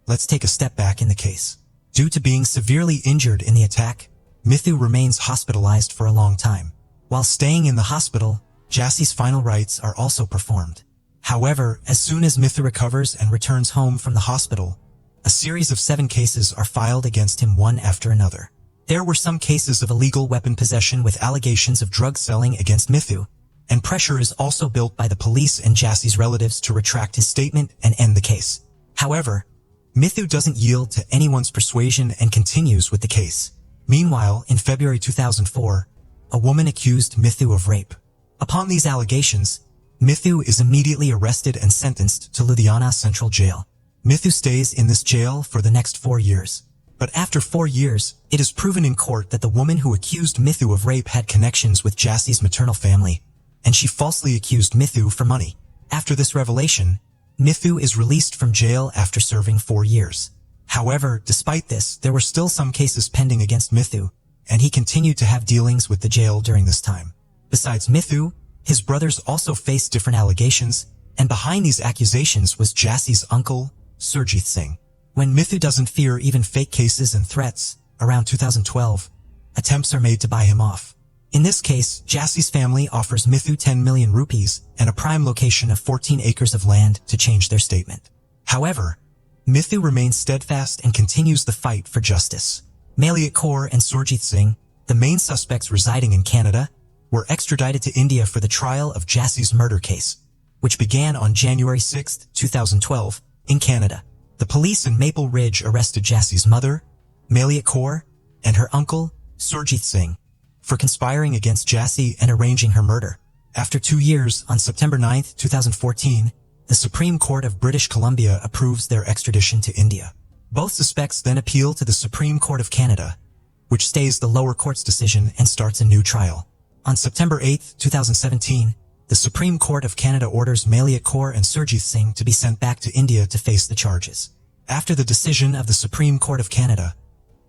let's take a step back in the case. Due to being severely injured in the attack, Mithu remains hospitalized for a long time. While staying in the hospital, Jassie's final rites are also performed. However, as soon as Mithu recovers and returns home from the hospital, a series of 7 cases are filed against him one after another. There were some cases of illegal weapon possession with allegations of drug selling against Mithu, and pressure is also built by the police and Jassie's relatives to retract his statement and end the case. However, Mithu doesn't yield to anyone's persuasion and continues with the case. Meanwhile, in February 2004, a woman accused Mithu of rape. Upon these allegations, Mithu is immediately arrested and sentenced to Ludhiana Central Jail. Mithu stays in this jail for the next 4 years. But after 4 years, it is proven in court that the woman who accused Mithu of rape had connections with Jassie's maternal family, and she falsely accused Mithu for money. After this revelation, Mithu is released from jail after serving 4 years. However, despite this, there were still some cases pending against Mithu, and he continued to have dealings with the jail during this time. Besides Mithu, his brothers also faced different allegations, and behind these accusations was Jassie's uncle, Surjit Singh. When Mithu doesn't fear even fake cases and threats, around 2012, attempts are made to buy him off. In this case, Jassie's family offers Mithu 10 million rupees and a prime location of 14 acres of land to change their statement. However, Mithu remains steadfast and continues the fight for justice. Maliat Kaur and Surjit Singh, the main suspects residing in Canada, were extradited to India for the trial of Jassie's murder case, which began on January 6, 2012, in Canada. The police in Maple Ridge arrested Jassie's mother, Maliat Kaur, and her uncle, Surjit Singh, for conspiring against Jassie and arranging her murder. After 2 years, on September 9, 2014, the Supreme Court of British Columbia approves their extradition to India. Both suspects then appeal to the Supreme Court of Canada, which stays the lower court's decision and starts a new trial. On September 8, 2017, the Supreme Court of Canada orders Maliat Kaur and Surjit Singh to be sent back to India to face the charges. After the decision of the Supreme Court of Canada,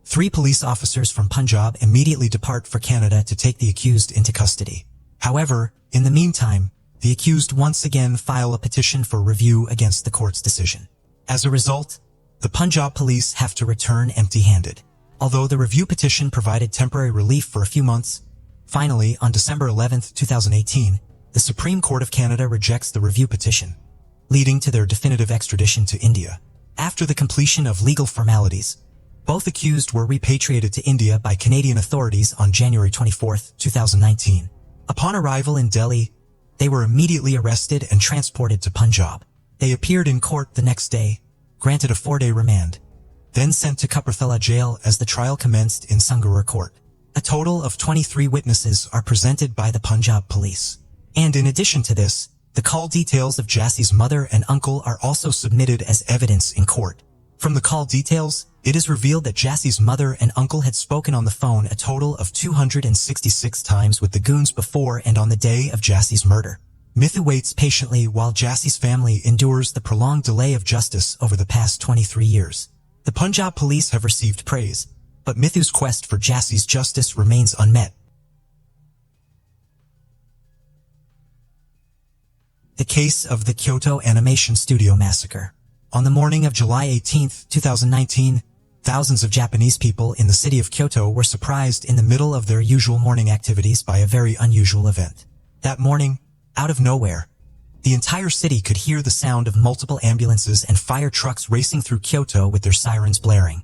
3 police officers from Punjab immediately depart for Canada to take the accused into custody. However, in the meantime, the accused once again file a petition for review against the court's decision. As a result, the Punjab police have to return empty-handed. Although the review petition provided temporary relief for a few months, finally, on December 11, 2018, the Supreme Court of Canada rejects the review petition, leading to their definitive extradition to India. After the completion of legal formalities, both accused were repatriated to India by Canadian authorities on January 24, 2019. Upon arrival in Delhi, they were immediately arrested and transported to Punjab. They appeared in court the next day, granted a 4-day remand, then sent to Kapurthala jail as the trial commenced in Sangarur court. A total of 23 witnesses are presented by the Punjab police. And in addition to this, the call details of Jassie's mother and uncle are also submitted as evidence in court. From the call details, it is revealed that Jassie's mother and uncle had spoken on the phone a total of 266 times with the goons before and on the day of Jassie's murder. Mithu waits patiently while Jassie's family endures the prolonged delay of justice over the past 23 years. The Punjab police have received praise, but Mithu's quest for Jassie's justice remains unmet. The case of the Kyoto Animation Studio massacre. On the morning of July 18, 2019, thousands of Japanese people in the city of Kyoto were surprised in the middle of their usual morning activities by a very unusual event. That morning, out of nowhere, the entire city could hear the sound of multiple ambulances and fire trucks racing through Kyoto with their sirens blaring,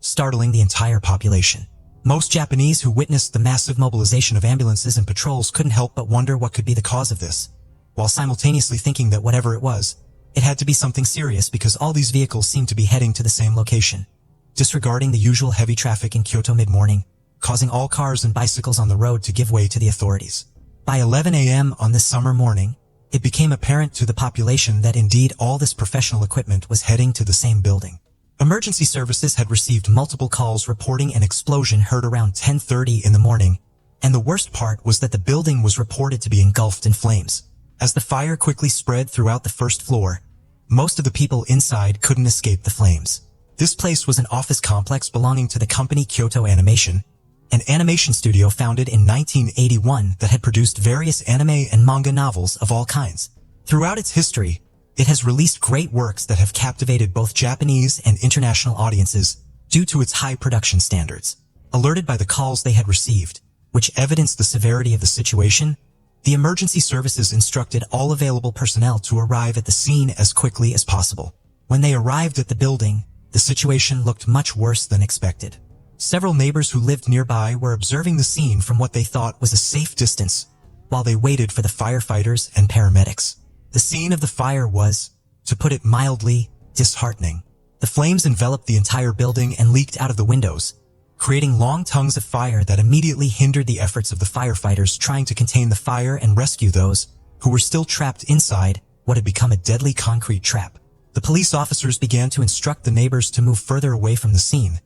startling the entire population. Most Japanese who witnessed the massive mobilization of ambulances and patrols couldn't help but wonder what could be the cause of this, while simultaneously thinking that whatever it was, it had to be something serious because all these vehicles seemed to be heading to the same location, disregarding the usual heavy traffic in Kyoto mid-morning, causing all cars and bicycles on the road to give way to the authorities. By 11 a.m. on this summer morning, it became apparent to the population that indeed all this professional equipment was heading to the same building. Emergency services had received multiple calls reporting an explosion heard around 10:30 in the morning, and the worst part was that the building was reported to be engulfed in flames. As the fire quickly spread throughout the first floor, most of the people inside couldn't escape the flames. This place was an office complex belonging to the company Kyoto Animation, an animation studio founded in 1981 that had produced various anime and manga novels of all kinds. Throughout its history, it has released great works that have captivated both Japanese and international audiences due to its high production standards. Alerted by the calls they had received, which evidenced the severity of the situation, the emergency services instructed all available personnel to arrive at the scene as quickly as possible. When they arrived at the building, the situation looked much worse than expected. Several neighbors who lived nearby were observing the scene from what they thought was a safe distance, while they waited for the firefighters and paramedics. The scene of the fire was, to put it mildly, disheartening. The flames enveloped the entire building and leaked out of the windows, creating long tongues of fire that immediately hindered the efforts of the firefighters trying to contain the fire and rescue those who were still trapped inside what had become a deadly concrete trap. The police officers began to instruct the neighbors to move further away from the scene.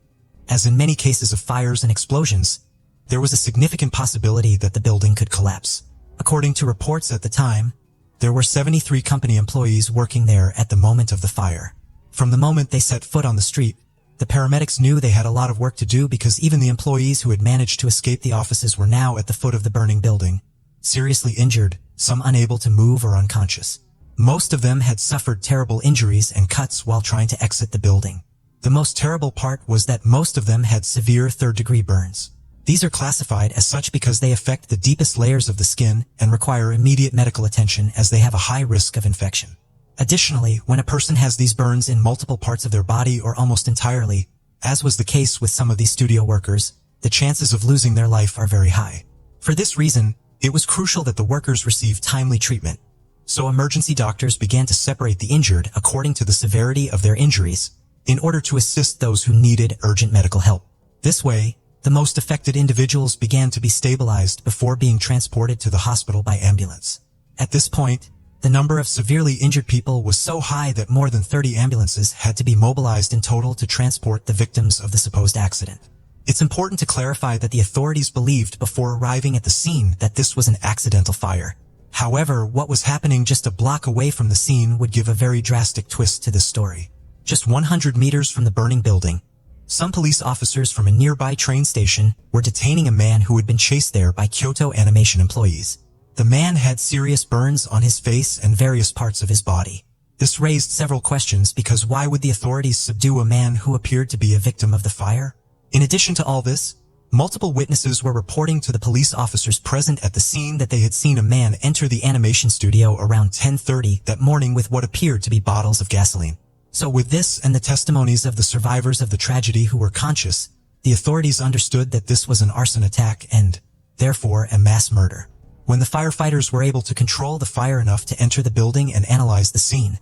As in many cases of fires and explosions, there was a significant possibility that the building could collapse. According to reports at the time, there were 73 company employees working there at the moment of the fire. From the moment they set foot on the street, the paramedics knew they had a lot of work to do because even the employees who had managed to escape the offices were now at the foot of the burning building, seriously injured, some unable to move or unconscious. Most of them had suffered terrible injuries and cuts while trying to exit the building. The most terrible part was that most of them had severe third-degree burns. These are classified as such because they affect the deepest layers of the skin and require immediate medical attention as they have a high risk of infection. Additionally, when a person has these burns in multiple parts of their body or almost entirely, as was the case with some of these studio workers, the chances of losing their life are very high. For this reason, it was crucial that the workers receive timely treatment. So emergency doctors began to separate the injured according to the severity of their injuries, in order to assist those who needed urgent medical help. This way, the most affected individuals began to be stabilized before being transported to the hospital by ambulance. At this point, the number of severely injured people was so high that more than 30 ambulances had to be mobilized in total to transport the victims of the supposed accident. It's important to clarify that the authorities believed before arriving at the scene that this was an accidental fire. However, what was happening just a block away from the scene would give a very drastic twist to this story. Just 100 meters from the burning building, some police officers from a nearby train station were detaining a man who had been chased there by Kyoto Animation employees. The man had serious burns on his face and various parts of his body. This raised several questions because why would the authorities subdue a man who appeared to be a victim of the fire? In addition to all this, multiple witnesses were reporting to the police officers present at the scene that they had seen a man enter the animation studio around 10:30 that morning with what appeared to be bottles of gasoline. So with this and the testimonies of the survivors of the tragedy who were conscious, the authorities understood that this was an arson attack and, therefore, a mass murder. When the firefighters were able to control the fire enough to enter the building and analyze the scene,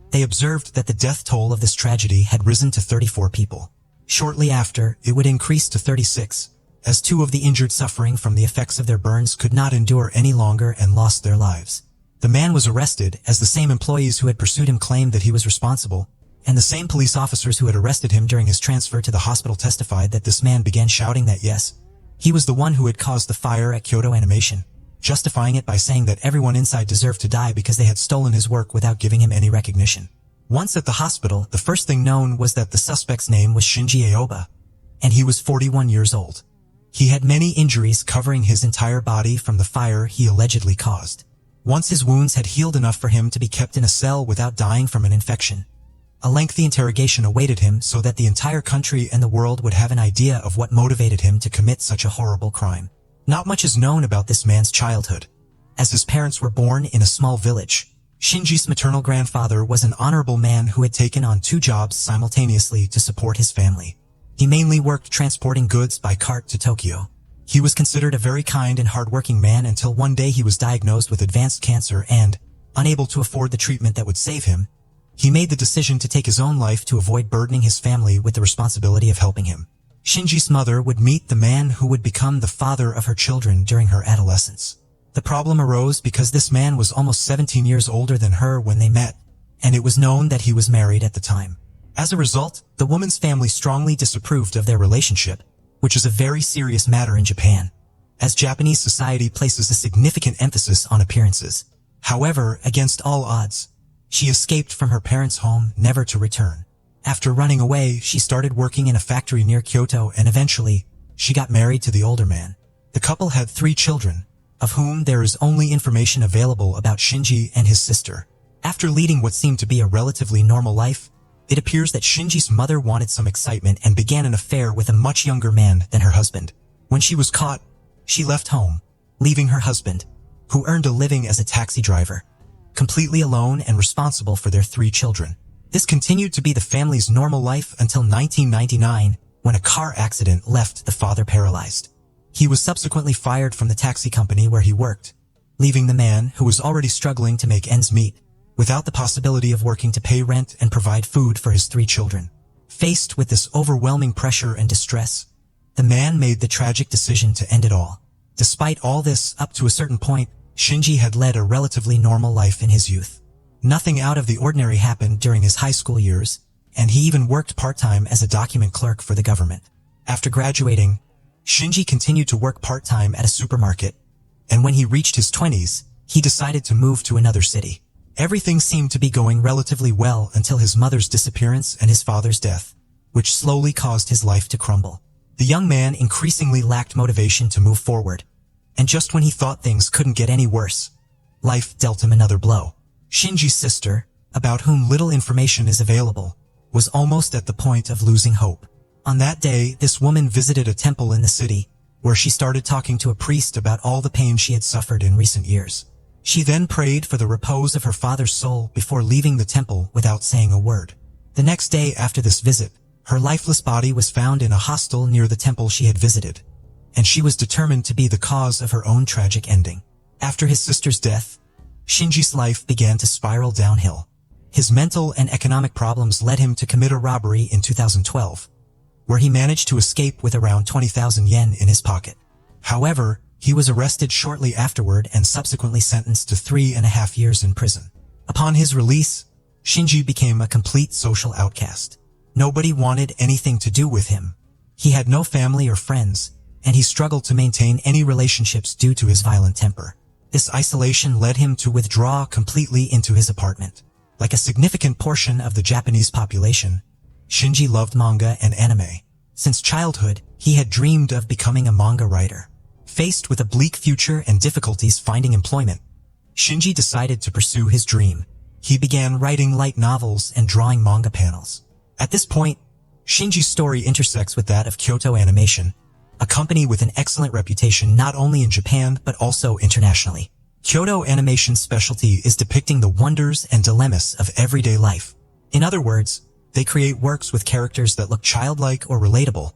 they observed that the death toll of this tragedy had risen to 34 people. Shortly after, it would increase to 36, as 2 of the injured suffering from the effects of their burns could not endure any longer and lost their lives. The man was arrested as the same employees who had pursued him claimed that he was responsible, and the same police officers who had arrested him during his transfer to the hospital testified that this man began shouting that yes, he was the one who had caused the fire at Kyoto Animation, justifying it by saying that everyone inside deserved to die because they had stolen his work without giving him any recognition. Once at the hospital, the first thing known was that the suspect's name was Shinji Aoba, and he was 41 years old. He had many injuries covering his entire body from the fire he allegedly caused. Once his wounds had healed enough for him to be kept in a cell without dying from an infection, a lengthy interrogation awaited him so that the entire country and the world would have an idea of what motivated him to commit such a horrible crime. Not much is known about this man's childhood. As his parents were born in a small village, Shinji's maternal grandfather was an honorable man who had taken on 2 jobs simultaneously to support his family. He mainly worked transporting goods by cart to Tokyo. He was considered a very kind and hard-working man until one day he was diagnosed with advanced cancer and, unable to afford the treatment that would save him, he made the decision to take his own life to avoid burdening his family with the responsibility of helping him. Shinji's mother would meet the man who would become the father of her children during her adolescence. The problem arose because this man was almost 17 years older than her when they met, and it was known that he was married at the time. As a result, the woman's family strongly disapproved of their relationship, which is a very serious matter in Japan, as Japanese society places a significant emphasis on appearances. However, against all odds, she escaped from her parents' home, never to return. After running away, she started working in a factory near Kyoto and eventually, she got married to the older man. The couple had 3 children, of whom there is only information available about Shinji and his sister. After leading what seemed to be a relatively normal life, it appears that Shinji's mother wanted some excitement and began an affair with a much younger man than her husband. When she was caught, she left home, leaving her husband, who earned a living as a taxi driver, completely alone and responsible for their 3 children. This continued to be the family's normal life until 1999, when a car accident left the father paralyzed. He was subsequently fired from the taxi company where he worked, leaving the man, who was already struggling to make ends meet, without the possibility of working to pay rent and provide food for his 3 children. Faced with this overwhelming pressure and distress, the man made the tragic decision to end it all. Despite all this, up to a certain point, Shinji had led a relatively normal life in his youth. Nothing out of the ordinary happened during his high school years, and he even worked part-time as a document clerk for the government. After graduating, Shinji continued to work part-time at a supermarket, and when he reached his 20s, he decided to move to another city. Everything seemed to be going relatively well until his mother's disappearance and his father's death, which slowly caused his life to crumble. The young man increasingly lacked motivation to move forward, and just when he thought things couldn't get any worse, life dealt him another blow. Shinji's sister, about whom little information is available, was almost at the point of losing hope. On that day, this woman visited a temple in the city, where she started talking to a priest about all the pain she had suffered in recent years. She then prayed for the repose of her father's soul before leaving the temple without saying a word. The next day after this visit, her lifeless body was found in a hostel near the temple she had visited, and she was determined to be the cause of her own tragic ending. After his sister's death, Shinji's life began to spiral downhill. His mental and economic problems led him to commit a robbery in 2012, where he managed to escape with around 20,000 yen in his pocket. However, he was arrested shortly afterward and subsequently sentenced to 3.5 years in prison. Upon his release, Shinji became a complete social outcast. Nobody wanted anything to do with him. He had no family or friends, and he struggled to maintain any relationships due to his violent temper. This isolation led him to withdraw completely into his apartment. Like a significant portion of the Japanese population, Shinji loved manga and anime. Since childhood, he had dreamed of becoming a manga writer. Faced with a bleak future and difficulties finding employment, Shinji decided to pursue his dream. He began writing light novels and drawing manga panels. At this point, Shinji's story intersects with that of Kyoto Animation, a company with an excellent reputation not only in Japan but also internationally. Kyoto Animation's specialty is depicting the wonders and dilemmas of everyday life. In other words, they create works with characters that look childlike or relatable,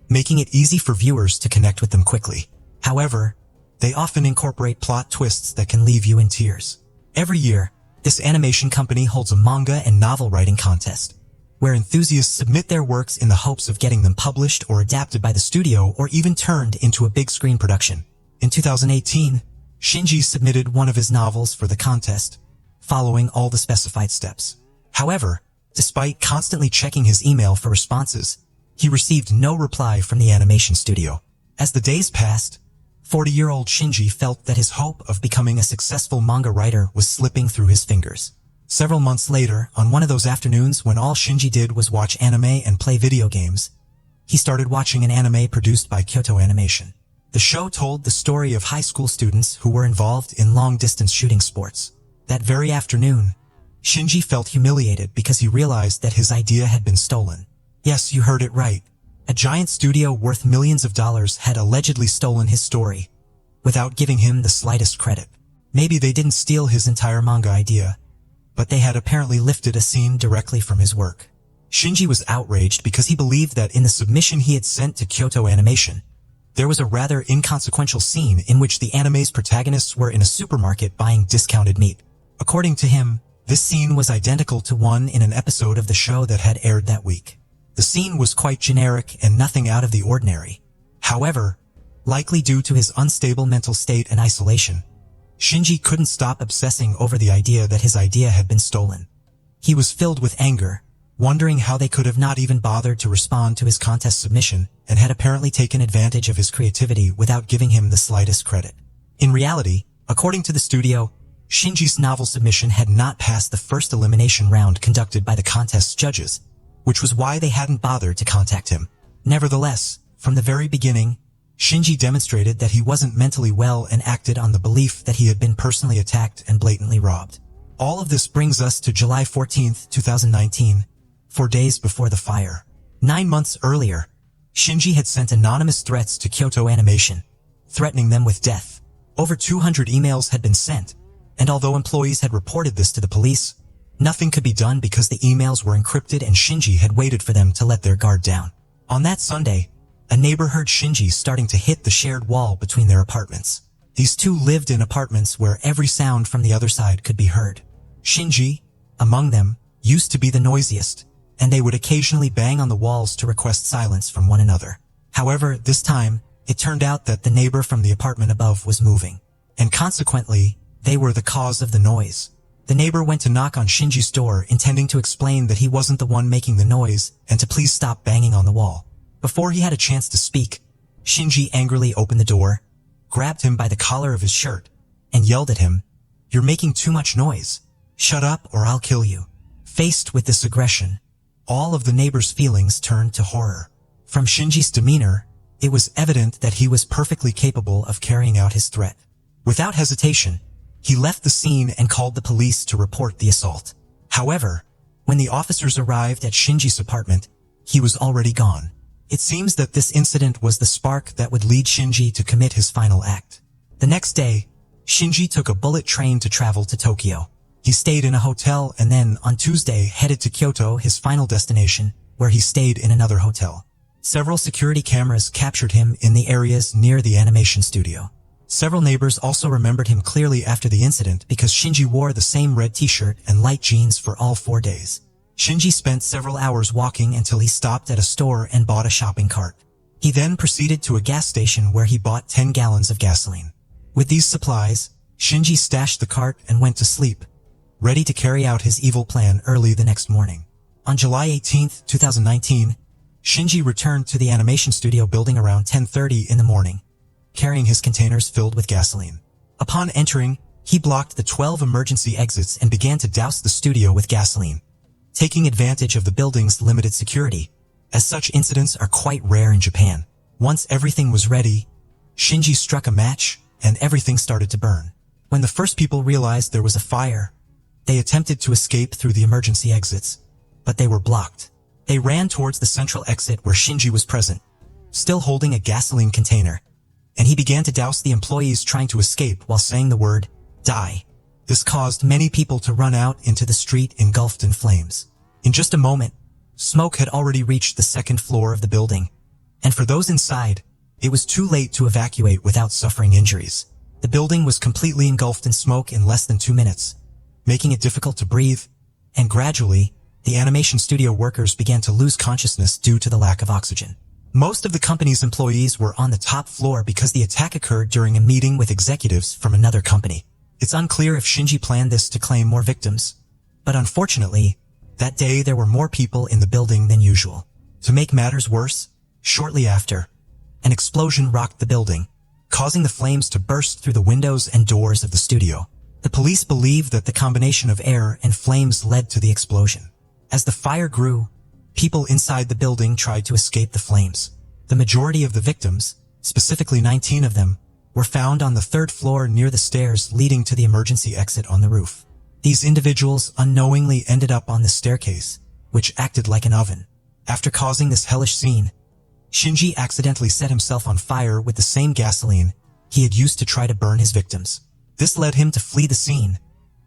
making it easy for viewers to connect with them quickly. However, they often incorporate plot twists that can leave you in tears. Every year, this animation company holds a manga and novel writing contest, where enthusiasts submit their works in the hopes of getting them published or adapted by the studio or even turned into a big screen production. In 2018, Shinji submitted one of his novels for the contest, following all the specified steps. However, despite constantly checking his email for responses, he received no reply from the animation studio. As the days passed, 40-year-old Shinji felt that his hope of becoming a successful manga writer was slipping through his fingers. Several months later, on one of those afternoons when all Shinji did was watch anime and play video games, he started watching an anime produced by Kyoto Animation. The show told the story of high school students who were involved in long-distance shooting sports. That very afternoon, Shinji felt humiliated because he realized that his idea had been stolen. Yes, you heard it right. A giant studio worth millions of dollars had allegedly stolen his story, without giving him the slightest credit. Maybe they didn't steal his entire manga idea, but they had apparently lifted a scene directly from his work. Shinji was outraged because he believed that in the submission he had sent to Kyoto Animation, there was a rather inconsequential scene in which the anime's protagonists were in a supermarket buying discounted meat. According to him, this scene was identical to one in an episode of the show that had aired that week. The scene was quite generic and nothing out of the ordinary. However, likely due to his unstable mental state and isolation, Shinji couldn't stop obsessing over the idea that his idea had been stolen. He was filled with anger, wondering how they could have not even bothered to respond to his contest submission and had apparently taken advantage of his creativity without giving him the slightest credit. In reality, according to the studio, Shinji's novel submission had not passed the first elimination round conducted by the contest's judges, which was why they hadn't bothered to contact him. Nevertheless, from the very beginning, Shinji demonstrated that he wasn't mentally well and acted on the belief that he had been personally attacked and blatantly robbed. All of this brings us to July 14, 2019, 4 days before the fire. 9 months earlier, Shinji had sent anonymous threats to Kyoto Animation, threatening them with death. Over 200 emails had been sent, and although employees had reported this to the police, nothing could be done because the emails were encrypted and Shinji had waited for them to let their guard down. On that Sunday, a neighbor heard Shinji starting to hit the shared wall between their apartments. These two lived in apartments where every sound from the other side could be heard. Shinji, among them, used to be the noisiest, and they would occasionally bang on the walls to request silence from one another. However, this time, it turned out that the neighbor from the apartment above was moving, and consequently, they were the cause of the noise. The neighbor went to knock on Shinji's door, intending to explain that he wasn't the one making the noise and to please stop banging on the wall. Before he had a chance to speak, Shinji angrily opened the door, grabbed him by the collar of his shirt, and yelled at him, "You're making too much noise. Shut up or I'll kill you." Faced with this aggression, all of the neighbors' feelings turned to horror. From Shinji's demeanor, it was evident that he was perfectly capable of carrying out his threat. Without hesitation, he left the scene and called the police to report the assault. However, when the officers arrived at Shinji's apartment, he was already gone. It seems that this incident was the spark that would lead Shinji to commit his final act. The next day, Shinji took a bullet train to travel to Tokyo. He stayed in a hotel and then, on Tuesday, headed to Kyoto, his final destination, where he stayed in another hotel. Several security cameras captured him in the areas near the animation studio. Several neighbors also remembered him clearly after the incident because Shinji wore the same red t-shirt and light jeans for all 4 days. Shinji spent several hours walking until he stopped at a store and bought a shopping cart. He then proceeded to a gas station where he bought 10 gallons of gasoline. With these supplies, Shinji stashed the cart and went to sleep, ready to carry out his evil plan early the next morning. On July 18, 2019, Shinji returned to the animation studio building around 10:30 in the morning, carrying his containers filled with gasoline. Upon entering, he blocked the 12 emergency exits and began to douse the studio with gasoline, taking advantage of the building's limited security, as such incidents are quite rare in Japan. Once everything was ready, Shinji struck a match and everything started to burn. When the first people realized there was a fire, they attempted to escape through the emergency exits, but they were blocked. They ran towards the central exit where Shinji was present, still holding a gasoline container, and he began to douse the employees trying to escape while saying the word, "Die." This caused many people to run out into the street engulfed in flames. In just a moment, smoke had already reached the second floor of the building, and for those inside, it was too late to evacuate without suffering injuries. The building was completely engulfed in smoke in less than 2 minutes, making it difficult to breathe, and gradually, the animation studio workers began to lose consciousness due to the lack of oxygen. Most of the company's employees were on the top floor because the attack occurred during a meeting with executives from another company. It's unclear if Shinji planned this to claim more victims, but unfortunately, that day there were more people in the building than usual. To make matters worse, shortly after, an explosion rocked the building, causing the flames to burst through the windows and doors of the studio. The police believe that the combination of air and flames led to the explosion. As the fire grew, people inside the building tried to escape the flames. The majority of the victims, specifically 19 of them, were found on the 3rd floor near the stairs leading to the emergency exit on the roof. These individuals unknowingly ended up on the staircase, which acted like an oven. After causing this hellish scene, Shinji accidentally set himself on fire with the same gasoline he had used to try to burn his victims. This led him to flee the scene,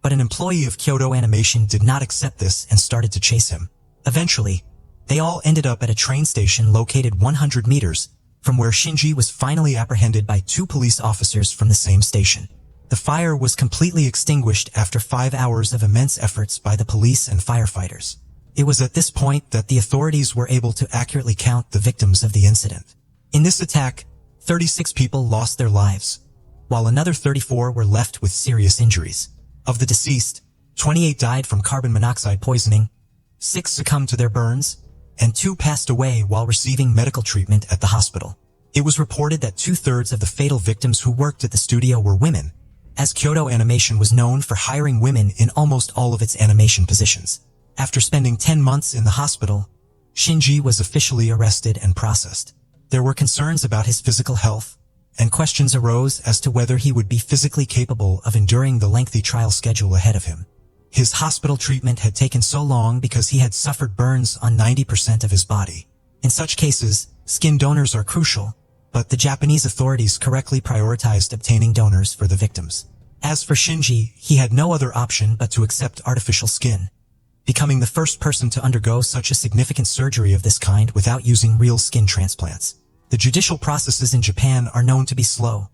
but an employee of Kyoto Animation did not accept this and started to chase him. Eventually, they all ended up at a train station located 100 meters from where Shinji was finally apprehended by 2 police officers from the same station. The fire was completely extinguished after 5 hours of immense efforts by the police and firefighters. It was at this point that the authorities were able to accurately count the victims of the incident. In this attack, 36 people lost their lives, while another 34 were left with serious injuries. Of the deceased, 28 died from carbon monoxide poisoning, 6 succumbed to their burns, and 2 passed away while receiving medical treatment at the hospital. It was reported that 2/3 of the fatal victims who worked at the studio were women, as Kyoto Animation was known for hiring women in almost all of its animation positions. After spending 10 months in the hospital, Shinji was officially arrested and processed. There were concerns about his physical health, and questions arose as to whether he would be physically capable of enduring the lengthy trial schedule ahead of him. His hospital treatment had taken so long because he had suffered burns on 90% of his body. In such cases, skin donors are crucial, but the Japanese authorities correctly prioritized obtaining donors for the victims. As for Shinji, he had no other option but to accept artificial skin, becoming the first person to undergo such a significant surgery of this kind without using real skin transplants. The judicial processes in Japan are known to be slow,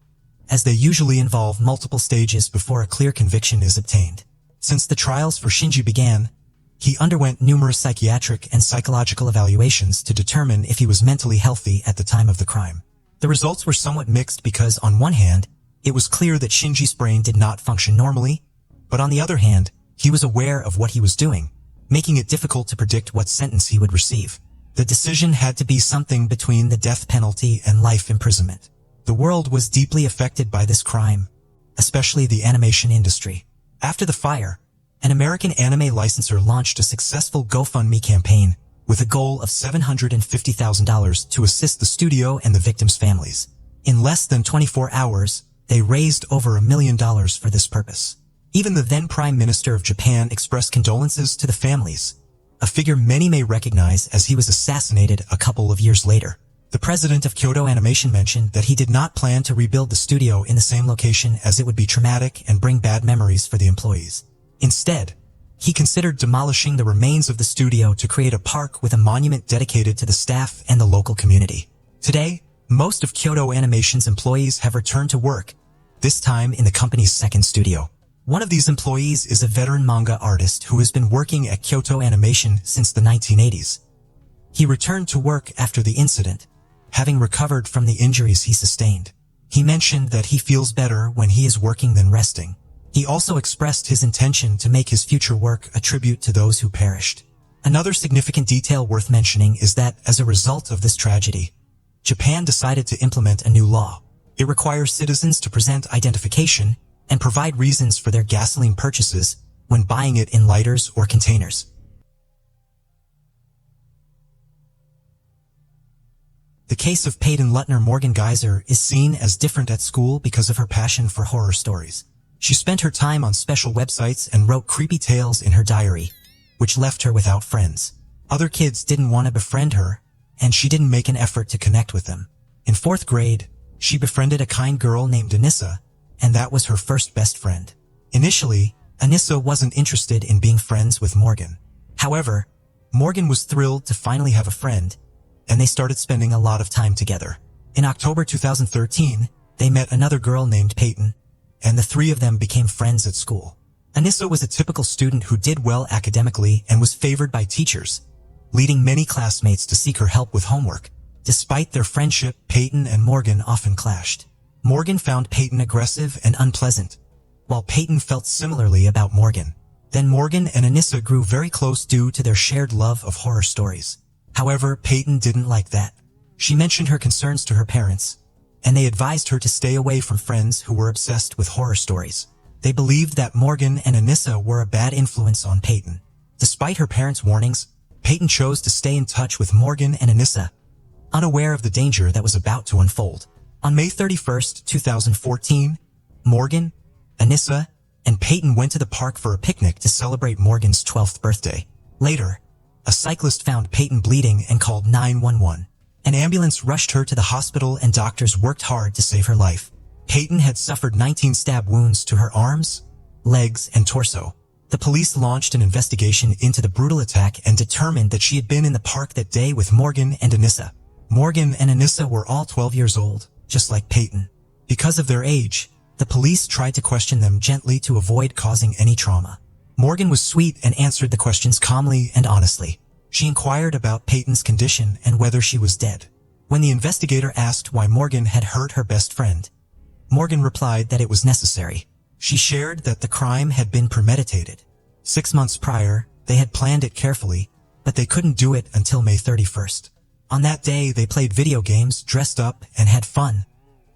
as they usually involve multiple stages before a clear conviction is obtained. Since the trials for Shinji began, he underwent numerous psychiatric and psychological evaluations to determine if he was mentally healthy at the time of the crime. The results were somewhat mixed because, on one hand, it was clear that Shinji's brain did not function normally, but on the other hand, he was aware of what he was doing, making it difficult to predict what sentence he would receive. The decision had to be something between the death penalty and life imprisonment. The world was deeply affected by this crime, especially the animation industry. After the fire, an American anime licensor launched a successful GoFundMe campaign with a goal of $750,000 to assist the studio and the victims' families. In less than 24 hours, they raised over $1 million for this purpose. Even the then Prime Minister of Japan expressed condolences to the families, a figure many may recognize as he was assassinated a couple of years later. The president of Kyoto Animation mentioned that he did not plan to rebuild the studio in the same location as it would be traumatic and bring bad memories for the employees. Instead, he considered demolishing the remains of the studio to create a park with a monument dedicated to the staff and the local community. Today, most of Kyoto Animation's employees have returned to work, this time in the company's second studio. One of these employees is a veteran manga artist who has been working at Kyoto Animation since the 1980s. He returned to work after the incident, having recovered from the injuries he sustained. He mentioned that he feels better when he is working than resting. He also expressed his intention to make his future work a tribute to those who perished. Another significant detail worth mentioning is that, as a result of this tragedy, Japan decided to implement a new law. It requires citizens to present identification and provide reasons for their gasoline purchases when buying it in lighters or containers. The case of Peyton Lutner Morgan Geyser is seen as different at school because of her passion for horror stories. She spent her time on special websites and wrote creepy tales in her diary, which left her without friends. Other kids didn't want to befriend her, and she didn't make an effort to connect with them. In 4th grade, she befriended a kind girl named Anissa, and that was her first best friend. Initially, Anissa wasn't interested in being friends with Morgan. However, Morgan was thrilled to finally have a friend, and they started spending a lot of time together. In October 2013, they met another girl named Peyton, and the three of them became friends at school. Anissa was a typical student who did well academically and was favored by teachers, leading many classmates to seek her help with homework. Despite their friendship, Peyton and Morgan often clashed. Morgan found Peyton aggressive and unpleasant, while Peyton felt similarly about Morgan. Then Morgan and Anissa grew very close due to their shared love of horror stories. However, Peyton didn't like that. She mentioned her concerns to her parents, and they advised her to stay away from friends who were obsessed with horror stories. They believed that Morgan and Anissa were a bad influence on Peyton. Despite her parents' warnings, Peyton chose to stay in touch with Morgan and Anissa, unaware of the danger that was about to unfold. On May 31, 2014, Morgan, Anissa, and Peyton went to the park for a picnic to celebrate Morgan's 12th birthday. Later, a cyclist found Peyton bleeding and called 911. An ambulance rushed her to the hospital and doctors worked hard to save her life. Peyton had suffered 19 stab wounds to her arms, legs, and torso. The police launched an investigation into the brutal attack and determined that she had been in the park that day with Morgan and Anissa. Morgan and Anissa were all 12 years old, just like Peyton. Because of their age, the police tried to question them gently to avoid causing any trauma. Morgan was sweet and answered the questions calmly and honestly. She inquired about Peyton's condition and whether she was dead. When the investigator asked why Morgan had hurt her best friend, Morgan replied that it was necessary. She shared that the crime had been premeditated. 6 months prior, they had planned it carefully, but they couldn't do it until May 31st. On that day, they played video games, dressed up, and had fun,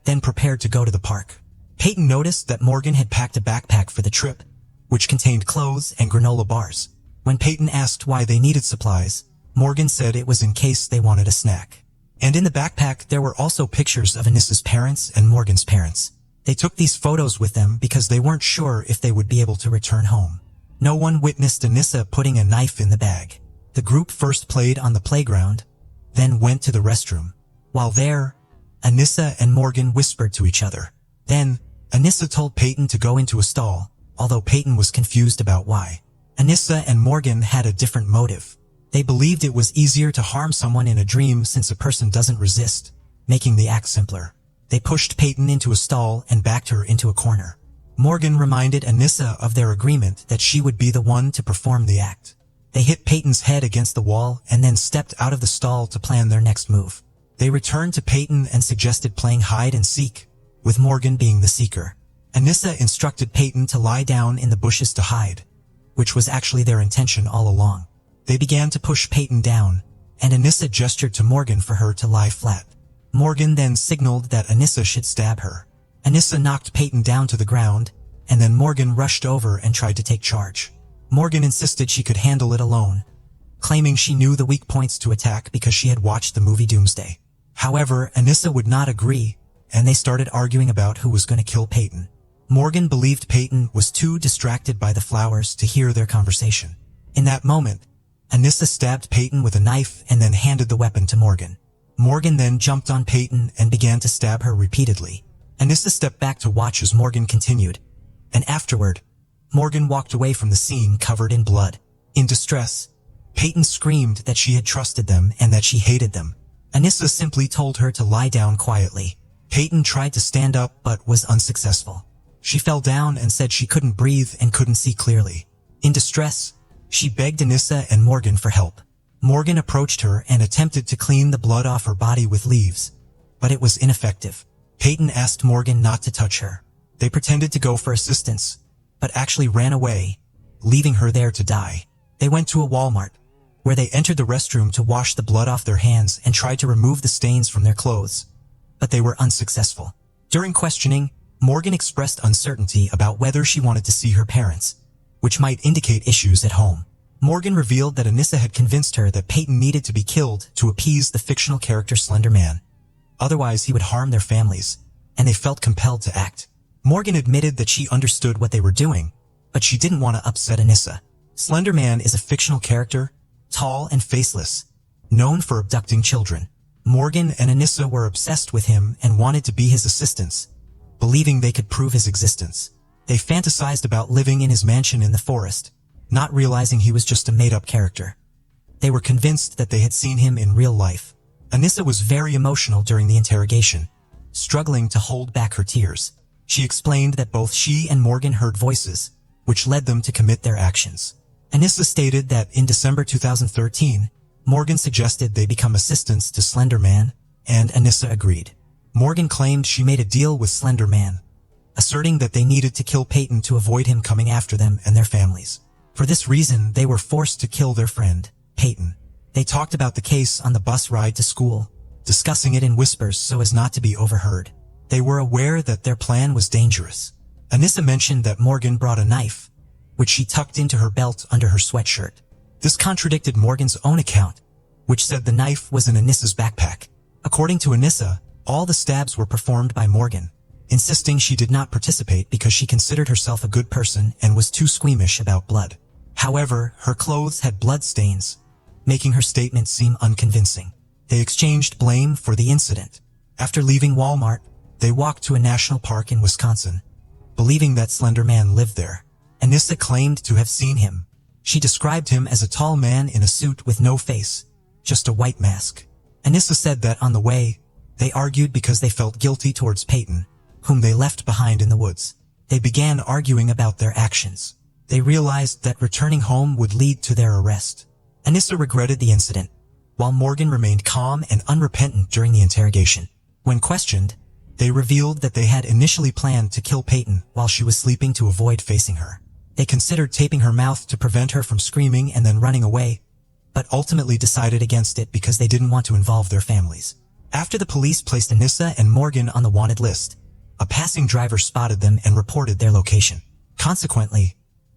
then prepared to go to the park. Peyton noticed that Morgan had packed a backpack for the trip, which contained clothes and granola bars. When Peyton asked why they needed supplies, Morgan said it was in case they wanted a snack. And in the backpack, there were also pictures of Anissa's parents and Morgan's parents. They took these photos with them because they weren't sure if they would be able to return home. No one witnessed Anissa putting a knife in the bag. The group first played on the playground, then went to the restroom. While there, Anissa and Morgan whispered to each other. Then, Anissa told Peyton to go into a stall, although Peyton was confused about why. Anissa and Morgan had a different motive. They believed it was easier to harm someone in a dream since a person doesn't resist, making the act simpler. They pushed Peyton into a stall and backed her into a corner. Morgan reminded Anissa of their agreement that she would be the one to perform the act. They hit Peyton's head against the wall and then stepped out of the stall to plan their next move. They returned to Peyton and suggested playing hide and seek, with Morgan being the seeker. Anissa instructed Peyton to lie down in the bushes to hide, which was actually their intention all along. They began to push Peyton down, and Anissa gestured to Morgan for her to lie flat. Morgan then signaled that Anissa should stab her. Anissa knocked Peyton down to the ground, and then Morgan rushed over and tried to take charge. Morgan insisted she could handle it alone, claiming she knew the weak points to attack because she had watched the movie Doomsday. However, Anissa would not agree, and they started arguing about who was going to kill Peyton. Morgan believed Peyton was too distracted by the flowers to hear their conversation. In that moment, Anissa stabbed Peyton with a knife and then handed the weapon to Morgan. Morgan then jumped on Peyton and began to stab her repeatedly. Anissa stepped back to watch as Morgan continued, and afterward, Morgan walked away from the scene covered in blood. In distress, Peyton screamed that she had trusted them and that she hated them. Anissa simply told her to lie down quietly. Peyton tried to stand up but was unsuccessful. She fell down and said she couldn't breathe and couldn't see clearly. In distress, she begged Anissa and Morgan for help. Morgan approached her and attempted to clean the blood off her body with leaves, but it was ineffective. Peyton asked Morgan not to touch her. They pretended to go for assistance, but actually ran away, leaving her there to die. They went to a Walmart, where they entered the restroom to wash the blood off their hands and tried to remove the stains from their clothes, but they were unsuccessful. During questioning, Morgan expressed uncertainty about whether she wanted to see her parents, which might indicate issues at home. Morgan revealed that Anissa had convinced her that Peyton needed to be killed to appease the fictional character Slender Man. Otherwise, he would harm their families, and they felt compelled to act. Morgan admitted that she understood what they were doing, but she didn't want to upset Anissa. Slender Man is a fictional character, tall and faceless, known for abducting children. Morgan and Anissa were obsessed with him and wanted to be his assistants, believing they could prove his existence. They fantasized about living in his mansion in the forest, not realizing he was just a made-up character. They were convinced that they had seen him in real life. Anissa was very emotional during the interrogation, struggling to hold back her tears. She explained that both she and Morgan heard voices, which led them to commit their actions. Anissa stated that in December 2013, Morgan suggested they become assistants to Slender Man, and Anissa agreed. Morgan claimed she made a deal with Slender Man, asserting that they needed to kill Peyton to avoid him coming after them and their families. For this reason, they were forced to kill their friend, Peyton. They talked about the case on the bus ride to school, discussing it in whispers so as not to be overheard. They were aware that their plan was dangerous. Anissa mentioned that Morgan brought a knife, which she tucked into her belt under her sweatshirt. This contradicted Morgan's own account, which said the knife was in Anissa's backpack. According to Anissa, all the stabs were performed by Morgan, insisting she did not participate because she considered herself a good person and was too squeamish about blood. However, her clothes had blood stains, making her statement seem unconvincing. They exchanged blame for the incident. After leaving Walmart, they walked to a national park in Wisconsin, believing that Slender Man lived there. Anissa claimed to have seen him. She described him as a tall man in a suit with no face, just a white mask. Anissa said that on the way, they argued because they felt guilty towards Peyton, whom they left behind in the woods. They began arguing about their actions. They realized that returning home would lead to their arrest. Anissa regretted the incident, while Morgan remained calm and unrepentant during the interrogation. When questioned, they revealed that they had initially planned to kill Peyton while she was sleeping to avoid facing her. They considered taping her mouth to prevent her from screaming and then running away, but ultimately decided against it because they didn't want to involve their families. After the police placed Anissa and Morgan on the wanted list, a passing driver spotted them and reported their location. Consequently,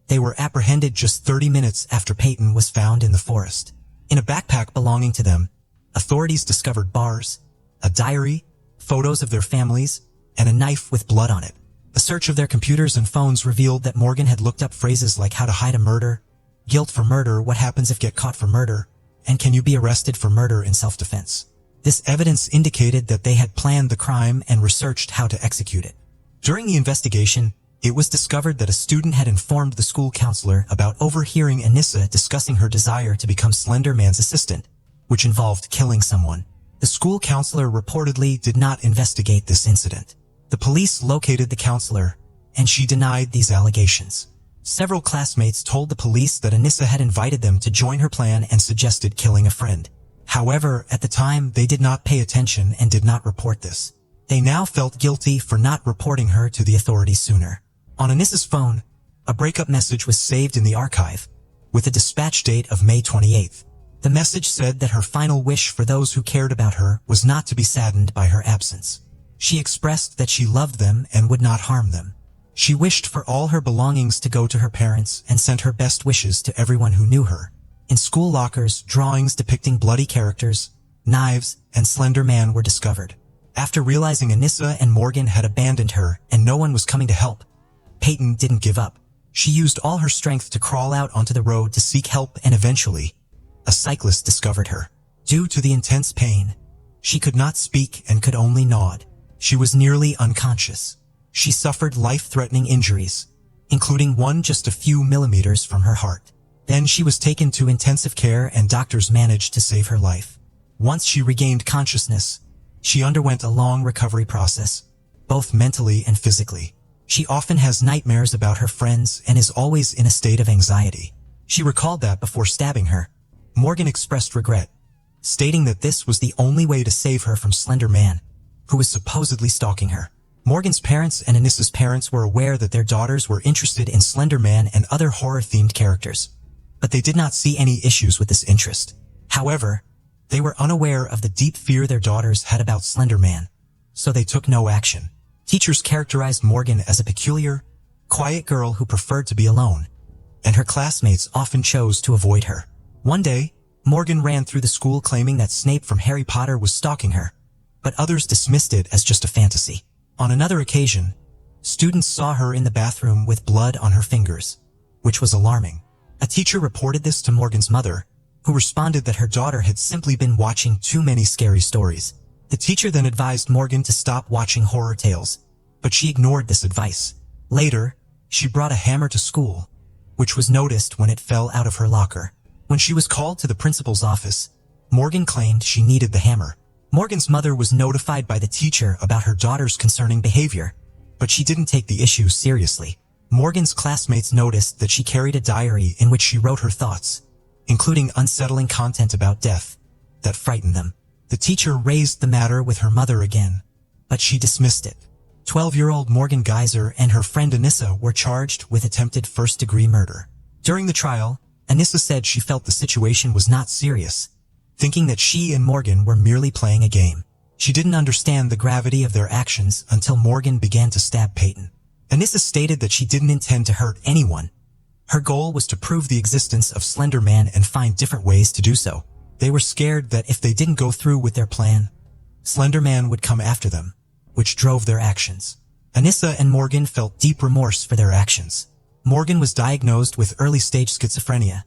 they were apprehended just 30 minutes after Peyton was found in the forest. In a backpack belonging to them, authorities discovered bars, a diary, photos of their families, and a knife with blood on it. A search of their computers and phones revealed that Morgan had looked up phrases like how to hide a murder, guilt for murder, what happens if get caught for murder, and can you be arrested for murder in self-defense. This evidence indicated that they had planned the crime and researched how to execute it. During the investigation, it was discovered that a student had informed the school counselor about overhearing Anissa discussing her desire to become Slender Man's assistant, which involved killing someone. The school counselor reportedly did not investigate this incident. The police located the counselor, and she denied these allegations. Several classmates told the police that Anissa had invited them to join her plan and suggested killing a friend. However, at the time, they did not pay attention and did not report this. They now felt guilty for not reporting her to the authorities sooner. On Anissa's phone, a breakup message was saved in the archive, with a dispatch date of May 28th. The message said that her final wish for those who cared about her was not to be saddened by her absence. She expressed that she loved them and would not harm them. She wished for all her belongings to go to her parents and sent her best wishes to everyone who knew her. In school lockers, drawings depicting bloody characters, knives, and Slender Man were discovered. After realizing Anissa and Morgan had abandoned her and no one was coming to help, Peyton didn't give up. She used all her strength to crawl out onto the road to seek help, and eventually, a cyclist discovered her. Due to the intense pain, she could not speak and could only nod. She was nearly unconscious. She suffered life-threatening injuries, including one just a few millimeters from her heart. Then she was taken to intensive care and doctors managed to save her life. Once she regained consciousness, she underwent a long recovery process, both mentally and physically. She often has nightmares about her friends and is always in a state of anxiety. She recalled that before stabbing her, Morgan expressed regret, stating that this was the only way to save her from Slender Man, who was supposedly stalking her. Morgan's parents and Anissa's parents were aware that their daughters were interested in Slender Man and other horror-themed characters, but they did not see any issues with this interest. However, they were unaware of the deep fear their daughters had about Slender Man, so they took no action. Teachers characterized Morgan as a peculiar, quiet girl who preferred to be alone, and her classmates often chose to avoid her. One day, Morgan ran through the school claiming that Snape from Harry Potter was stalking her, but others dismissed it as just a fantasy. On another occasion, students saw her in the bathroom with blood on her fingers, which was alarming. A teacher reported this to Morgan's mother, who responded that her daughter had simply been watching too many scary stories. The teacher then advised Morgan to stop watching horror tales, but she ignored this advice. Later, she brought a hammer to school, which was noticed when it fell out of her locker. When she was called to the principal's office, Morgan claimed she needed the hammer. Morgan's mother was notified by the teacher about her daughter's concerning behavior, but she didn't take the issue seriously. Morgan's classmates noticed that she carried a diary in which she wrote her thoughts, including unsettling content about death, that frightened them. The teacher raised the matter with her mother again, but she dismissed it. 12-year-old Morgan Geyser and her friend Anissa were charged with attempted first-degree murder. During the trial, Anissa said she felt the situation was not serious, thinking that she and Morgan were merely playing a game. She didn't understand the gravity of their actions until Morgan began to stab Peyton. Anissa stated that she didn't intend to hurt anyone. Her goal was to prove the existence of Slender Man and find different ways to do so. They were scared that if they didn't go through with their plan, Slender Man would come after them, which drove their actions. Anissa and Morgan felt deep remorse for their actions. Morgan was diagnosed with early-stage schizophrenia,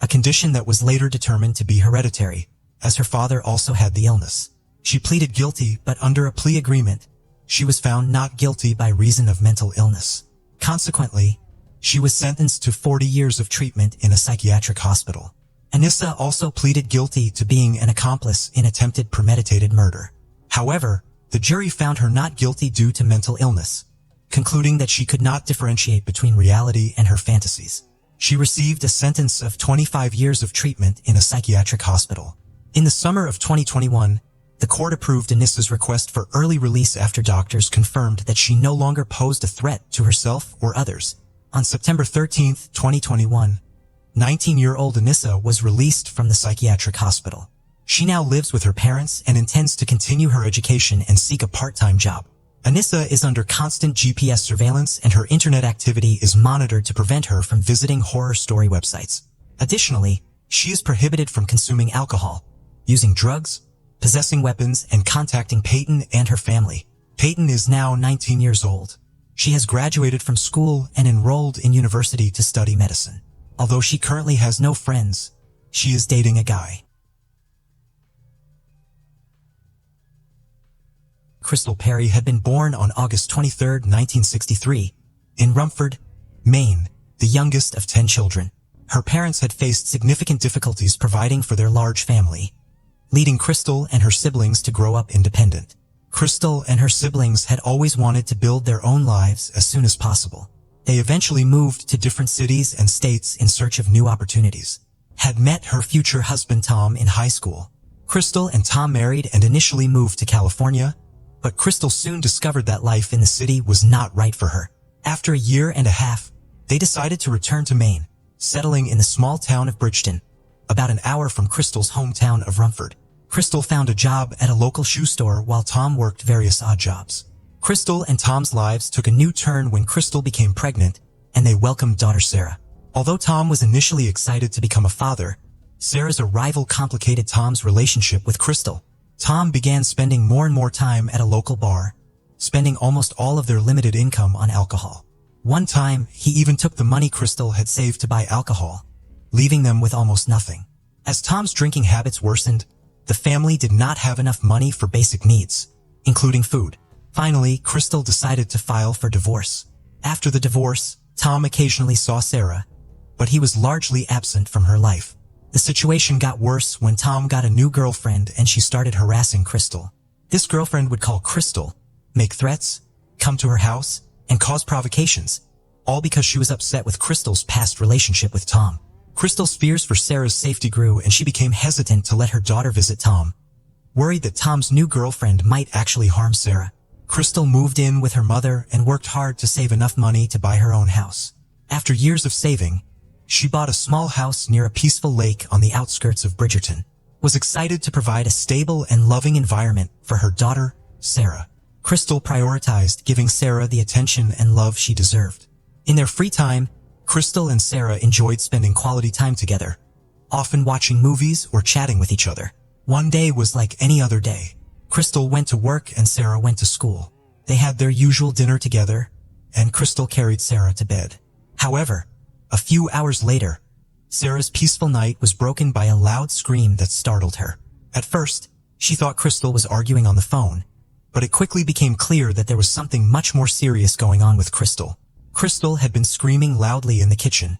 a condition that was later determined to be hereditary, as her father also had the illness. She pleaded guilty, but under a plea agreement, she was found not guilty by reason of mental illness. Consequently, she was sentenced to 40 years of treatment in a psychiatric hospital. Anissa also pleaded guilty to being an accomplice in attempted premeditated murder. However, the jury found her not guilty due to mental illness, concluding that she could not differentiate between reality and her fantasies. She received a sentence of 25 years of treatment in a psychiatric hospital. In the summer of 2021, the court approved Anissa's request for early release after doctors confirmed that she no longer posed a threat to herself or others. On September 13, 2021, 19-year-old Anissa was released from the psychiatric hospital. She now lives with her parents and intends to continue her education and seek a part-time job. Anissa is under constant GPS surveillance and her internet activity is monitored to prevent her from visiting horror story websites. Additionally, she is prohibited from consuming alcohol, using drugs, possessing weapons, and contacting Peyton and her family. Peyton is now 19 years old. She has graduated from school and enrolled in university to study medicine. Although she currently has no friends, she is dating a guy. Crystal Perry had been born on August 23, 1963, in Rumford, Maine, the youngest of 10 children. Her parents had faced significant difficulties providing for their large family, leading Crystal and her siblings to grow up independent. Crystal and her siblings had always wanted to build their own lives as soon as possible. They eventually moved to different cities and states in search of new opportunities. Had met her future husband Tom in high school. Crystal and Tom married and initially moved to California, but Crystal soon discovered that life in the city was not right for her. After a year and a half, they decided to return to Maine, settling in the small town of Bridgeton, about an hour from Crystal's hometown of Rumford. Crystal found a job at a local shoe store while Tom worked various odd jobs. Crystal and Tom's lives took a new turn when Crystal became pregnant and they welcomed daughter Sarah. Although Tom was initially excited to become a father, Sarah's arrival complicated Tom's relationship with Crystal. Tom began spending more and more time at a local bar, spending almost all of their limited income on alcohol. One time, he even took the money Crystal had saved to buy alcohol, leaving them with almost nothing. As Tom's drinking habits worsened, the family did not have enough money for basic needs, including food. Finally, Crystal decided to file for divorce. After the divorce, Tom occasionally saw Sarah, but he was largely absent from her life. The situation got worse when Tom got a new girlfriend and she started harassing Crystal. This girlfriend would call Crystal, make threats, come to her house, and cause provocations, all because she was upset with Crystal's past relationship with Tom. Crystal's fears for Sarah's safety grew and she became hesitant to let her daughter visit Tom, worried that Tom's new girlfriend might actually harm Sarah. Crystal moved in with her mother and worked hard to save enough money to buy her own house. After years of saving, she bought a small house near a peaceful lake on the outskirts of Bridgerton, was excited to provide a stable and loving environment for her daughter, Sarah. Crystal prioritized giving Sarah the attention and love she deserved. In their free time, Crystal and Sarah enjoyed spending quality time together, often watching movies or chatting with each other. One day was like any other day. Crystal went to work and Sarah went to school. They had their usual dinner together, and Crystal carried Sarah to bed. However, a few hours later, Sarah's peaceful night was broken by a loud scream that startled her. At first, she thought Crystal was arguing on the phone, but it quickly became clear that there was something much more serious going on with Crystal. Crystal had been screaming loudly in the kitchen,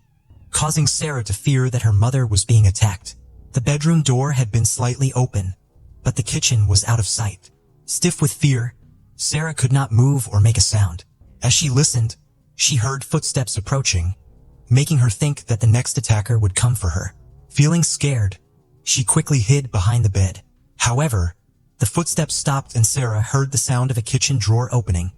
causing Sarah to fear that her mother was being attacked. The bedroom door had been slightly open, but the kitchen was out of sight. Stiff with fear, Sarah could not move or make a sound. As she listened, she heard footsteps approaching, making her think that the next attacker would come for her. Feeling scared, she quickly hid behind the bed. However, the footsteps stopped and Sarah heard the sound of a kitchen drawer opening,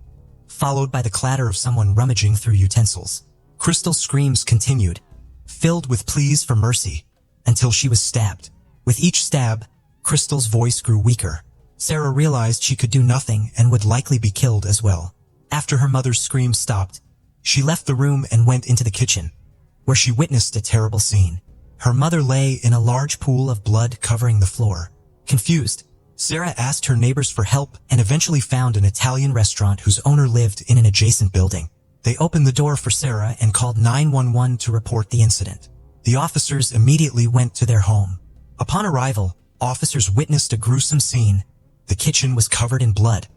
followed by the clatter of someone rummaging through utensils. Crystal's screams continued, filled with pleas for mercy, until she was stabbed. With each stab, Crystal's voice grew weaker. Sarah realized she could do nothing and would likely be killed as well. After her mother's screams stopped, she left the room and went into the kitchen, where she witnessed a terrible scene. Her mother lay in a large pool of blood covering the floor. Confused, Sarah asked her neighbors for help and eventually found an Italian restaurant whose owner lived in an adjacent building. They opened the door for Sarah and called 911 to report the incident. The officers immediately went to their home. Upon arrival, officers witnessed a gruesome scene. The kitchen was covered in blood,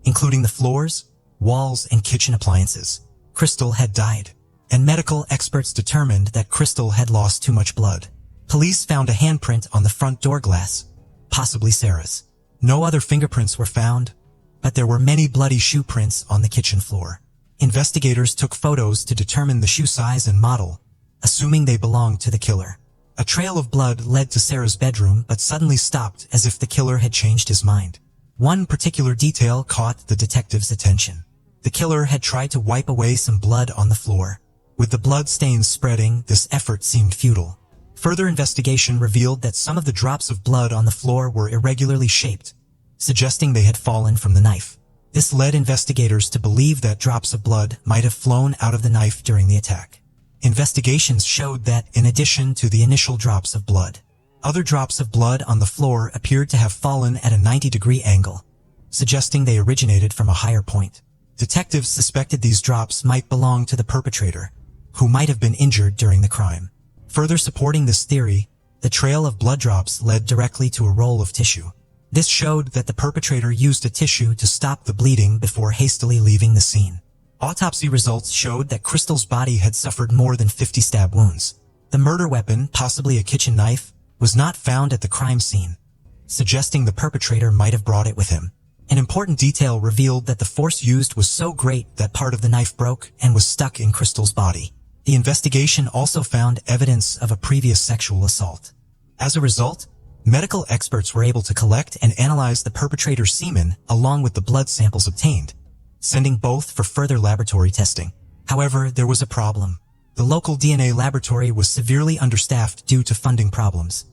including the floors, walls, and kitchen appliances. Crystal had died, and medical experts determined that Crystal had lost too much blood. Police found a handprint on the front door glass, possibly Sarah's. No other fingerprints were found, but there were many bloody shoe prints on the kitchen floor. Investigators took photos to determine the shoe size and model, assuming they belonged to the killer. A trail of blood led to Sarah's bedroom but suddenly stopped as if the killer had changed his mind. One particular detail caught the detective's attention. The killer had tried to wipe away some blood on the floor. With the blood stains spreading, this effort seemed futile. Further investigation revealed that some of the drops of blood on the floor were irregularly shaped, suggesting they had fallen from the knife. This led investigators to believe that drops of blood might have flown out of the knife during the attack. Investigations showed that, in addition to the initial drops of blood, other drops of blood on the floor appeared to have fallen at a 90-degree angle, suggesting they originated from a higher point. Detectives suspected these drops might belong to the perpetrator, who might have been injured during the crime. Further supporting this theory, the trail of blood drops led directly to a roll of tissue. This showed that the perpetrator used a tissue to stop the bleeding before hastily leaving the scene. Autopsy results showed that Crystal's body had suffered more than 50 stab wounds. The murder weapon, possibly a kitchen knife, was not found at the crime scene, suggesting the perpetrator might have brought it with him. An important detail revealed that the force used was so great that part of the knife broke and was stuck in Crystal's body. The investigation also found evidence of a previous sexual assault. As a result, medical experts were able to collect and analyze the perpetrator's semen along with the blood samples obtained, sending both for further laboratory testing. However, there was a problem. The local DNA laboratory was severely understaffed due to funding problems,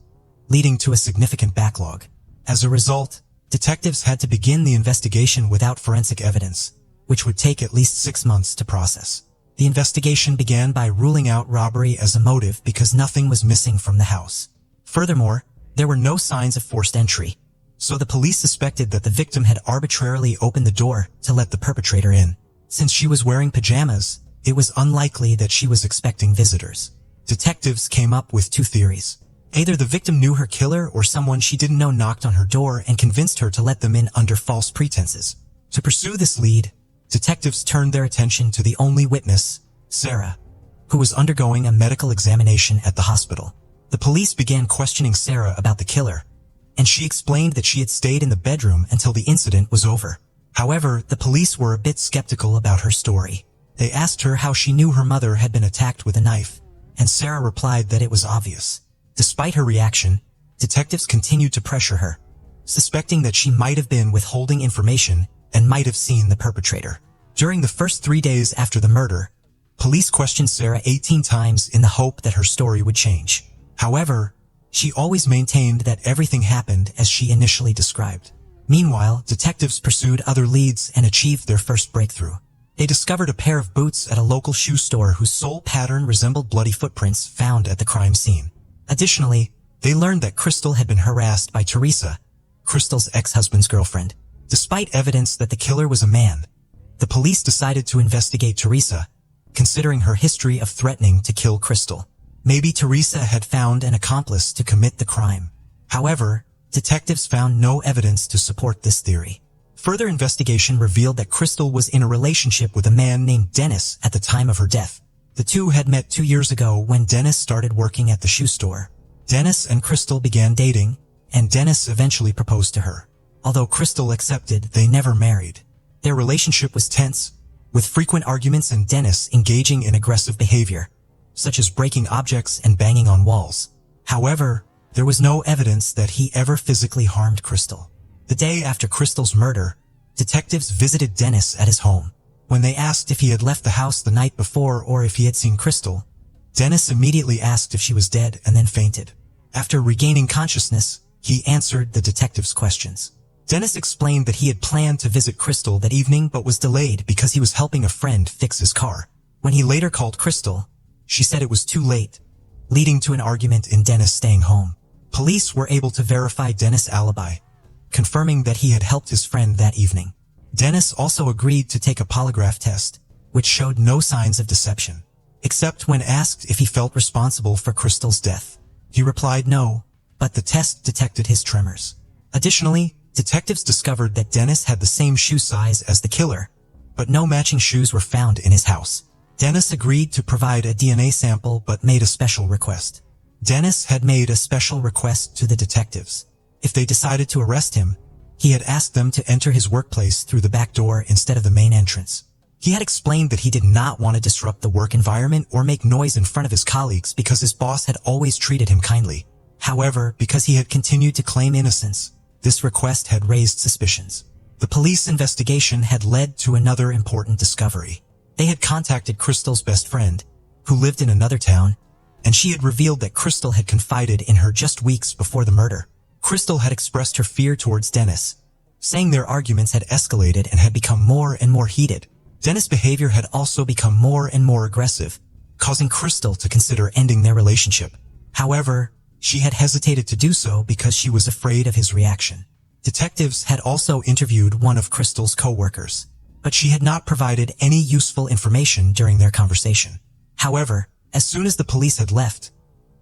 leading to a significant backlog. As a result, detectives had to begin the investigation without forensic evidence, which would take at least 6 months to process. The investigation began by ruling out robbery as a motive because nothing was missing from the house. Furthermore, there were no signs of forced entry, so the police suspected that the victim had arbitrarily opened the door to let the perpetrator in. Since she was wearing pajamas, it was unlikely that she was expecting visitors. Detectives came up with 2 theories. Either the victim knew her killer or someone she didn't know knocked on her door and convinced her to let them in under false pretenses. To pursue this lead, detectives turned their attention to the only witness, Sarah, who was undergoing a medical examination at the hospital. The police began questioning Sarah about the killer, and she explained that she had stayed in the bedroom until the incident was over. However, the police were a bit skeptical about her story. They asked her how she knew her mother had been attacked with a knife, and Sarah replied that it was obvious. Despite her reaction, detectives continued to pressure her, suspecting that she might have been withholding information and might have seen the perpetrator. During the first 3 days after the murder, police questioned Sarah 18 times in the hope that her story would change. However, she always maintained that everything happened as she initially described. Meanwhile, detectives pursued other leads and achieved their first breakthrough. They discovered a pair of boots at a local shoe store whose sole pattern resembled bloody footprints found at the crime scene. Additionally, they learned that Crystal had been harassed by Teresa, Crystal's ex-husband's girlfriend. Despite evidence that the killer was a man, the police decided to investigate Teresa, considering her history of threatening to kill Crystal. Maybe Teresa had found an accomplice to commit the crime. However, detectives found no evidence to support this theory. Further investigation revealed that Crystal was in a relationship with a man named Dennis at the time of her death. The two had met 2 years ago when Dennis started working at the shoe store. Dennis and Crystal began dating, and Dennis eventually proposed to her. Although Crystal accepted, they never married. Their relationship was tense, with frequent arguments and Dennis engaging in aggressive behavior, such as breaking objects and banging on walls. However, there was no evidence that he ever physically harmed Crystal. The day after Crystal's murder, detectives visited Dennis at his home. When they asked if he had left the house the night before or if he had seen Crystal, Dennis immediately asked if she was dead and then fainted. After regaining consciousness, he answered the detectives' questions. Dennis explained that he had planned to visit Crystal that evening but was delayed because he was helping a friend fix his car. When he later called Crystal, she said it was too late, leading to an argument in Dennis staying home. Police were able to verify Dennis' alibi, confirming that he had helped his friend that evening. Dennis also agreed to take a polygraph test, which showed no signs of deception, except when asked if he felt responsible for Crystal's death. He replied no, but the test detected his tremors. Additionally, detectives discovered that Dennis had the same shoe size as the killer, but no matching shoes were found in his house. Dennis agreed to provide a DNA sample but made a special request. Dennis had made a special request to the detectives. If they decided to arrest him, he had asked them to enter his workplace through the back door instead of the main entrance. He had explained that he did not want to disrupt the work environment or make noise in front of his colleagues because his boss had always treated him kindly. However, because he had continued to claim innocence, this request had raised suspicions. The police investigation had led to another important discovery. They had contacted Crystal's best friend, who lived in another town, and she had revealed that Crystal had confided in her just weeks before the murder. Crystal had expressed her fear towards Dennis, saying their arguments had escalated and had become more and more heated. Dennis' behavior had also become more and more aggressive, causing Crystal to consider ending their relationship. However, she had hesitated to do so because she was afraid of his reaction. Detectives had also interviewed one of Crystal's co-workers, but she had not provided any useful information during their conversation. However, as soon as the police had left,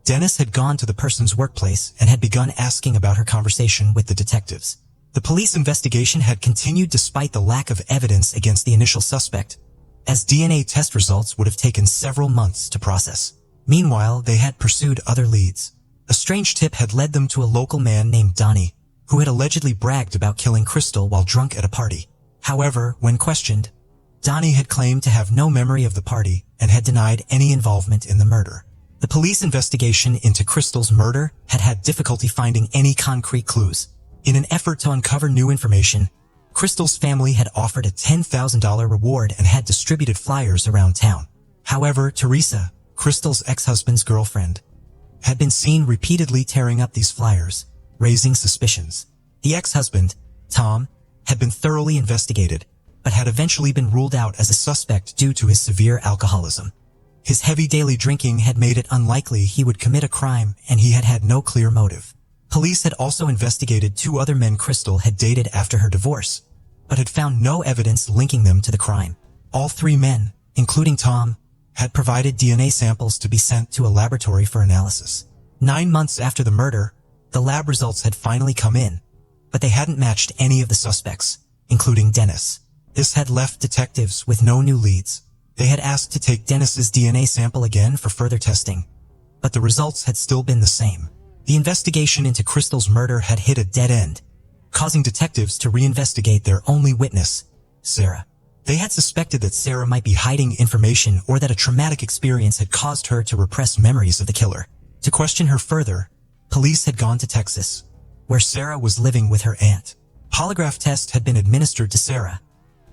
Dennis had gone to the person's workplace and had begun asking about her conversation with the detectives. The police investigation had continued despite the lack of evidence against the initial suspect, as DNA test results would have taken several months to process. Meanwhile, they had pursued other leads. A strange tip had led them to a local man named Donnie, who had allegedly bragged about killing Crystal while drunk at a party. However, when questioned, Donnie had claimed to have no memory of the party and had denied any involvement in the murder. The police investigation into Crystal's murder had had difficulty finding any concrete clues. In an effort to uncover new information, Crystal's family had offered a $10,000 reward and had distributed flyers around town. However, Teresa, Crystal's ex-husband's girlfriend, had been seen repeatedly tearing up these flyers, raising suspicions. The ex-husband, Tom, had been thoroughly investigated, but had eventually been ruled out as a suspect due to his severe alcoholism. His heavy daily drinking had made it unlikely he would commit a crime, and he had had no clear motive. Police had also investigated 2 other men Crystal had dated after her divorce, but had found no evidence linking them to the crime. All 3 men, including Tom, had provided DNA samples to be sent to a laboratory for analysis. 9 months after the murder, the lab results had finally come in, but they hadn't matched any of the suspects, including Dennis. This had left detectives with no new leads. They had asked to take Dennis's DNA sample again for further testing, but the results had still been the same. The investigation into Crystal's murder had hit a dead end, causing detectives to reinvestigate their only witness, Sarah. They had suspected that Sarah might be hiding information or that a traumatic experience had caused her to repress memories of the killer. To question her further, police had gone to Texas, where Sarah was living with her aunt. Polygraph tests had been administered to Sarah,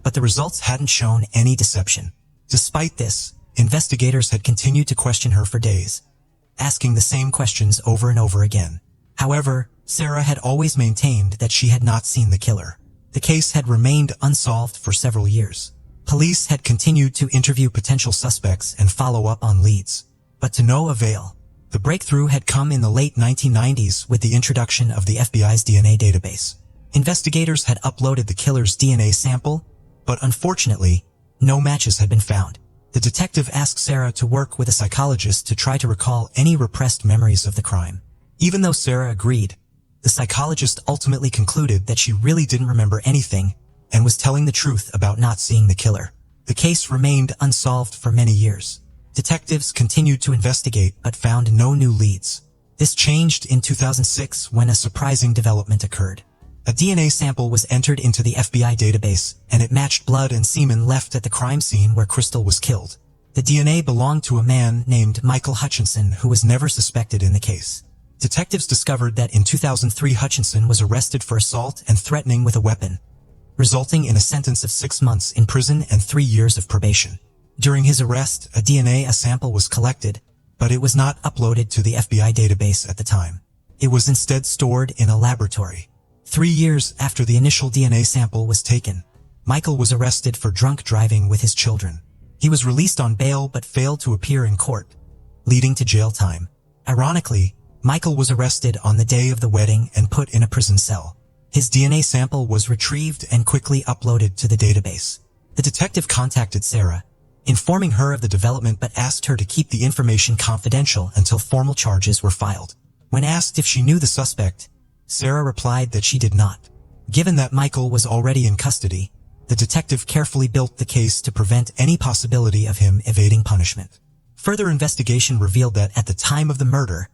but the results hadn't shown any deception. Despite this, investigators had continued to question her for days, asking the same questions over and over again. However, Sarah had always maintained that she had not seen the killer. The case had remained unsolved for several years. Police had continued to interview potential suspects and follow up on leads, but to no avail. The breakthrough had come in the late 1990s with the introduction of the FBI's DNA database. Investigators had uploaded the killer's DNA sample, but unfortunately, no matches had been found. The detective asked Sarah to work with a psychologist to try to recall any repressed memories of the crime. Even though Sarah agreed, the psychologist ultimately concluded that she really didn't remember anything and was telling the truth about not seeing the killer. The case remained unsolved for many years. Detectives continued to investigate but found no new leads. This changed in 2006 when a surprising development occurred. A DNA sample was entered into the FBI database, and it matched blood and semen left at the crime scene where Crystal was killed. The DNA belonged to a man named Michael Hutchinson, who was never suspected in the case. Detectives discovered that in 2003 Hutchinson was arrested for assault and threatening with a weapon, resulting in a sentence of 6 months in prison and 3 years of probation. During his arrest, a DNA sample was collected, but it was not uploaded to the FBI database at the time. It was instead stored in a laboratory. 3 years after the initial DNA sample was taken, Michael was arrested for drunk driving with his children. He was released on bail but failed to appear in court, leading to jail time. Ironically, Michael was arrested on the day of the wedding and put in a prison cell. His DNA sample was retrieved and quickly uploaded to the database. The detective contacted Sarah, informing her of the development but asked her to keep the information confidential until formal charges were filed. When asked if she knew the suspect, Sarah replied that she did not. Given that Michael was already in custody, the detective carefully built the case to prevent any possibility of him evading punishment. Further investigation revealed that at the time of the murder,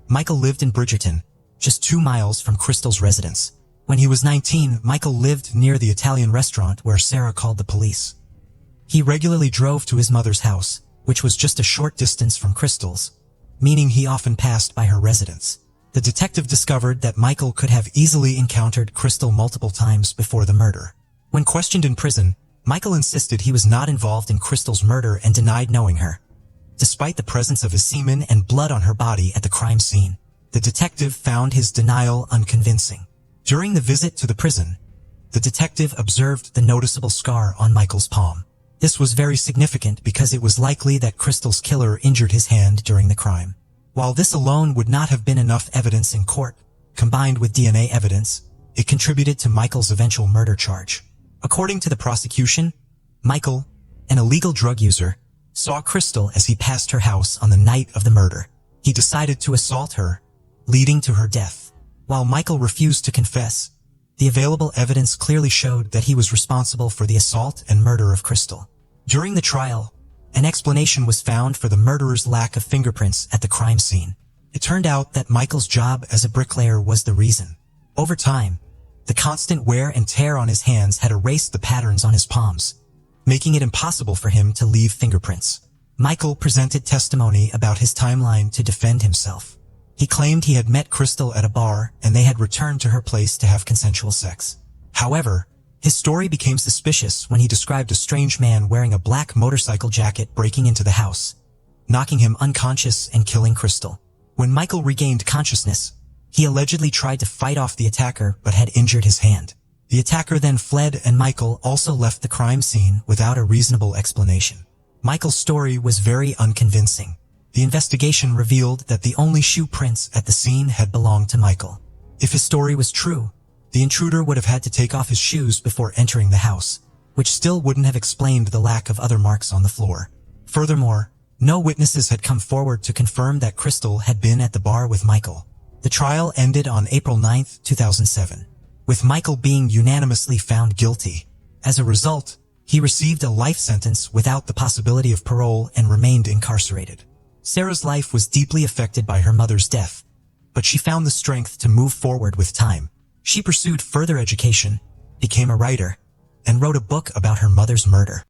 Michael lived in Bridgerton, just 2 miles from Crystal's residence. When he was 19, Michael lived near the Italian restaurant where Sarah called the police. He regularly drove to his mother's house, which was just a short distance from Crystal's, meaning he often passed by her residence. The detective discovered that Michael could have easily encountered Crystal multiple times before the murder. When questioned in prison, Michael insisted he was not involved in Crystal's murder and denied knowing her, despite the presence of his semen and blood on her body at the crime scene. The detective found his denial unconvincing. During the visit to the prison, the detective observed the noticeable scar on Michael's palm. This was very significant because it was likely that Crystal's killer injured his hand during the crime. While this alone would not have been enough evidence in court, combined with DNA evidence, it contributed to Michael's eventual murder charge. According to the prosecution, Michael, an illegal drug user, saw Crystal as he passed her house on the night of the murder. He decided to assault her, leading to her death. While Michael refused to confess, the available evidence clearly showed that he was responsible for the assault and murder of Crystal. During the trial, an explanation was found for the murderer's lack of fingerprints at the crime scene. It turned out that Michael's job as a bricklayer was the reason. Over time, the constant wear and tear on his hands had erased the patterns on his palms, making it impossible for him to leave fingerprints. Michael presented testimony about his timeline to defend himself. He claimed he had met Crystal at a bar and they had returned to her place to have consensual sex. However, his story became suspicious when he described a strange man wearing a black motorcycle jacket breaking into the house, knocking him unconscious and killing Crystal. When Michael regained consciousness, he allegedly tried to fight off the attacker but had injured his hand. The attacker then fled and Michael also left the crime scene without a reasonable explanation. Michael's story was very unconvincing. The investigation revealed that the only shoe prints at the scene had belonged to Michael. If his story was true, the intruder would have had to take off his shoes before entering the house, which still wouldn't have explained the lack of other marks on the floor. Furthermore, no witnesses had come forward to confirm that Crystal had been at the bar with Michael. The trial ended on April 9, 2007, with Michael being unanimously found guilty. As a result, he received a life sentence without the possibility of parole and remained incarcerated. Sarah's life was deeply affected by her mother's death, but she found the strength to move forward with time. She pursued further education, became a writer, and wrote a book about her mother's murder.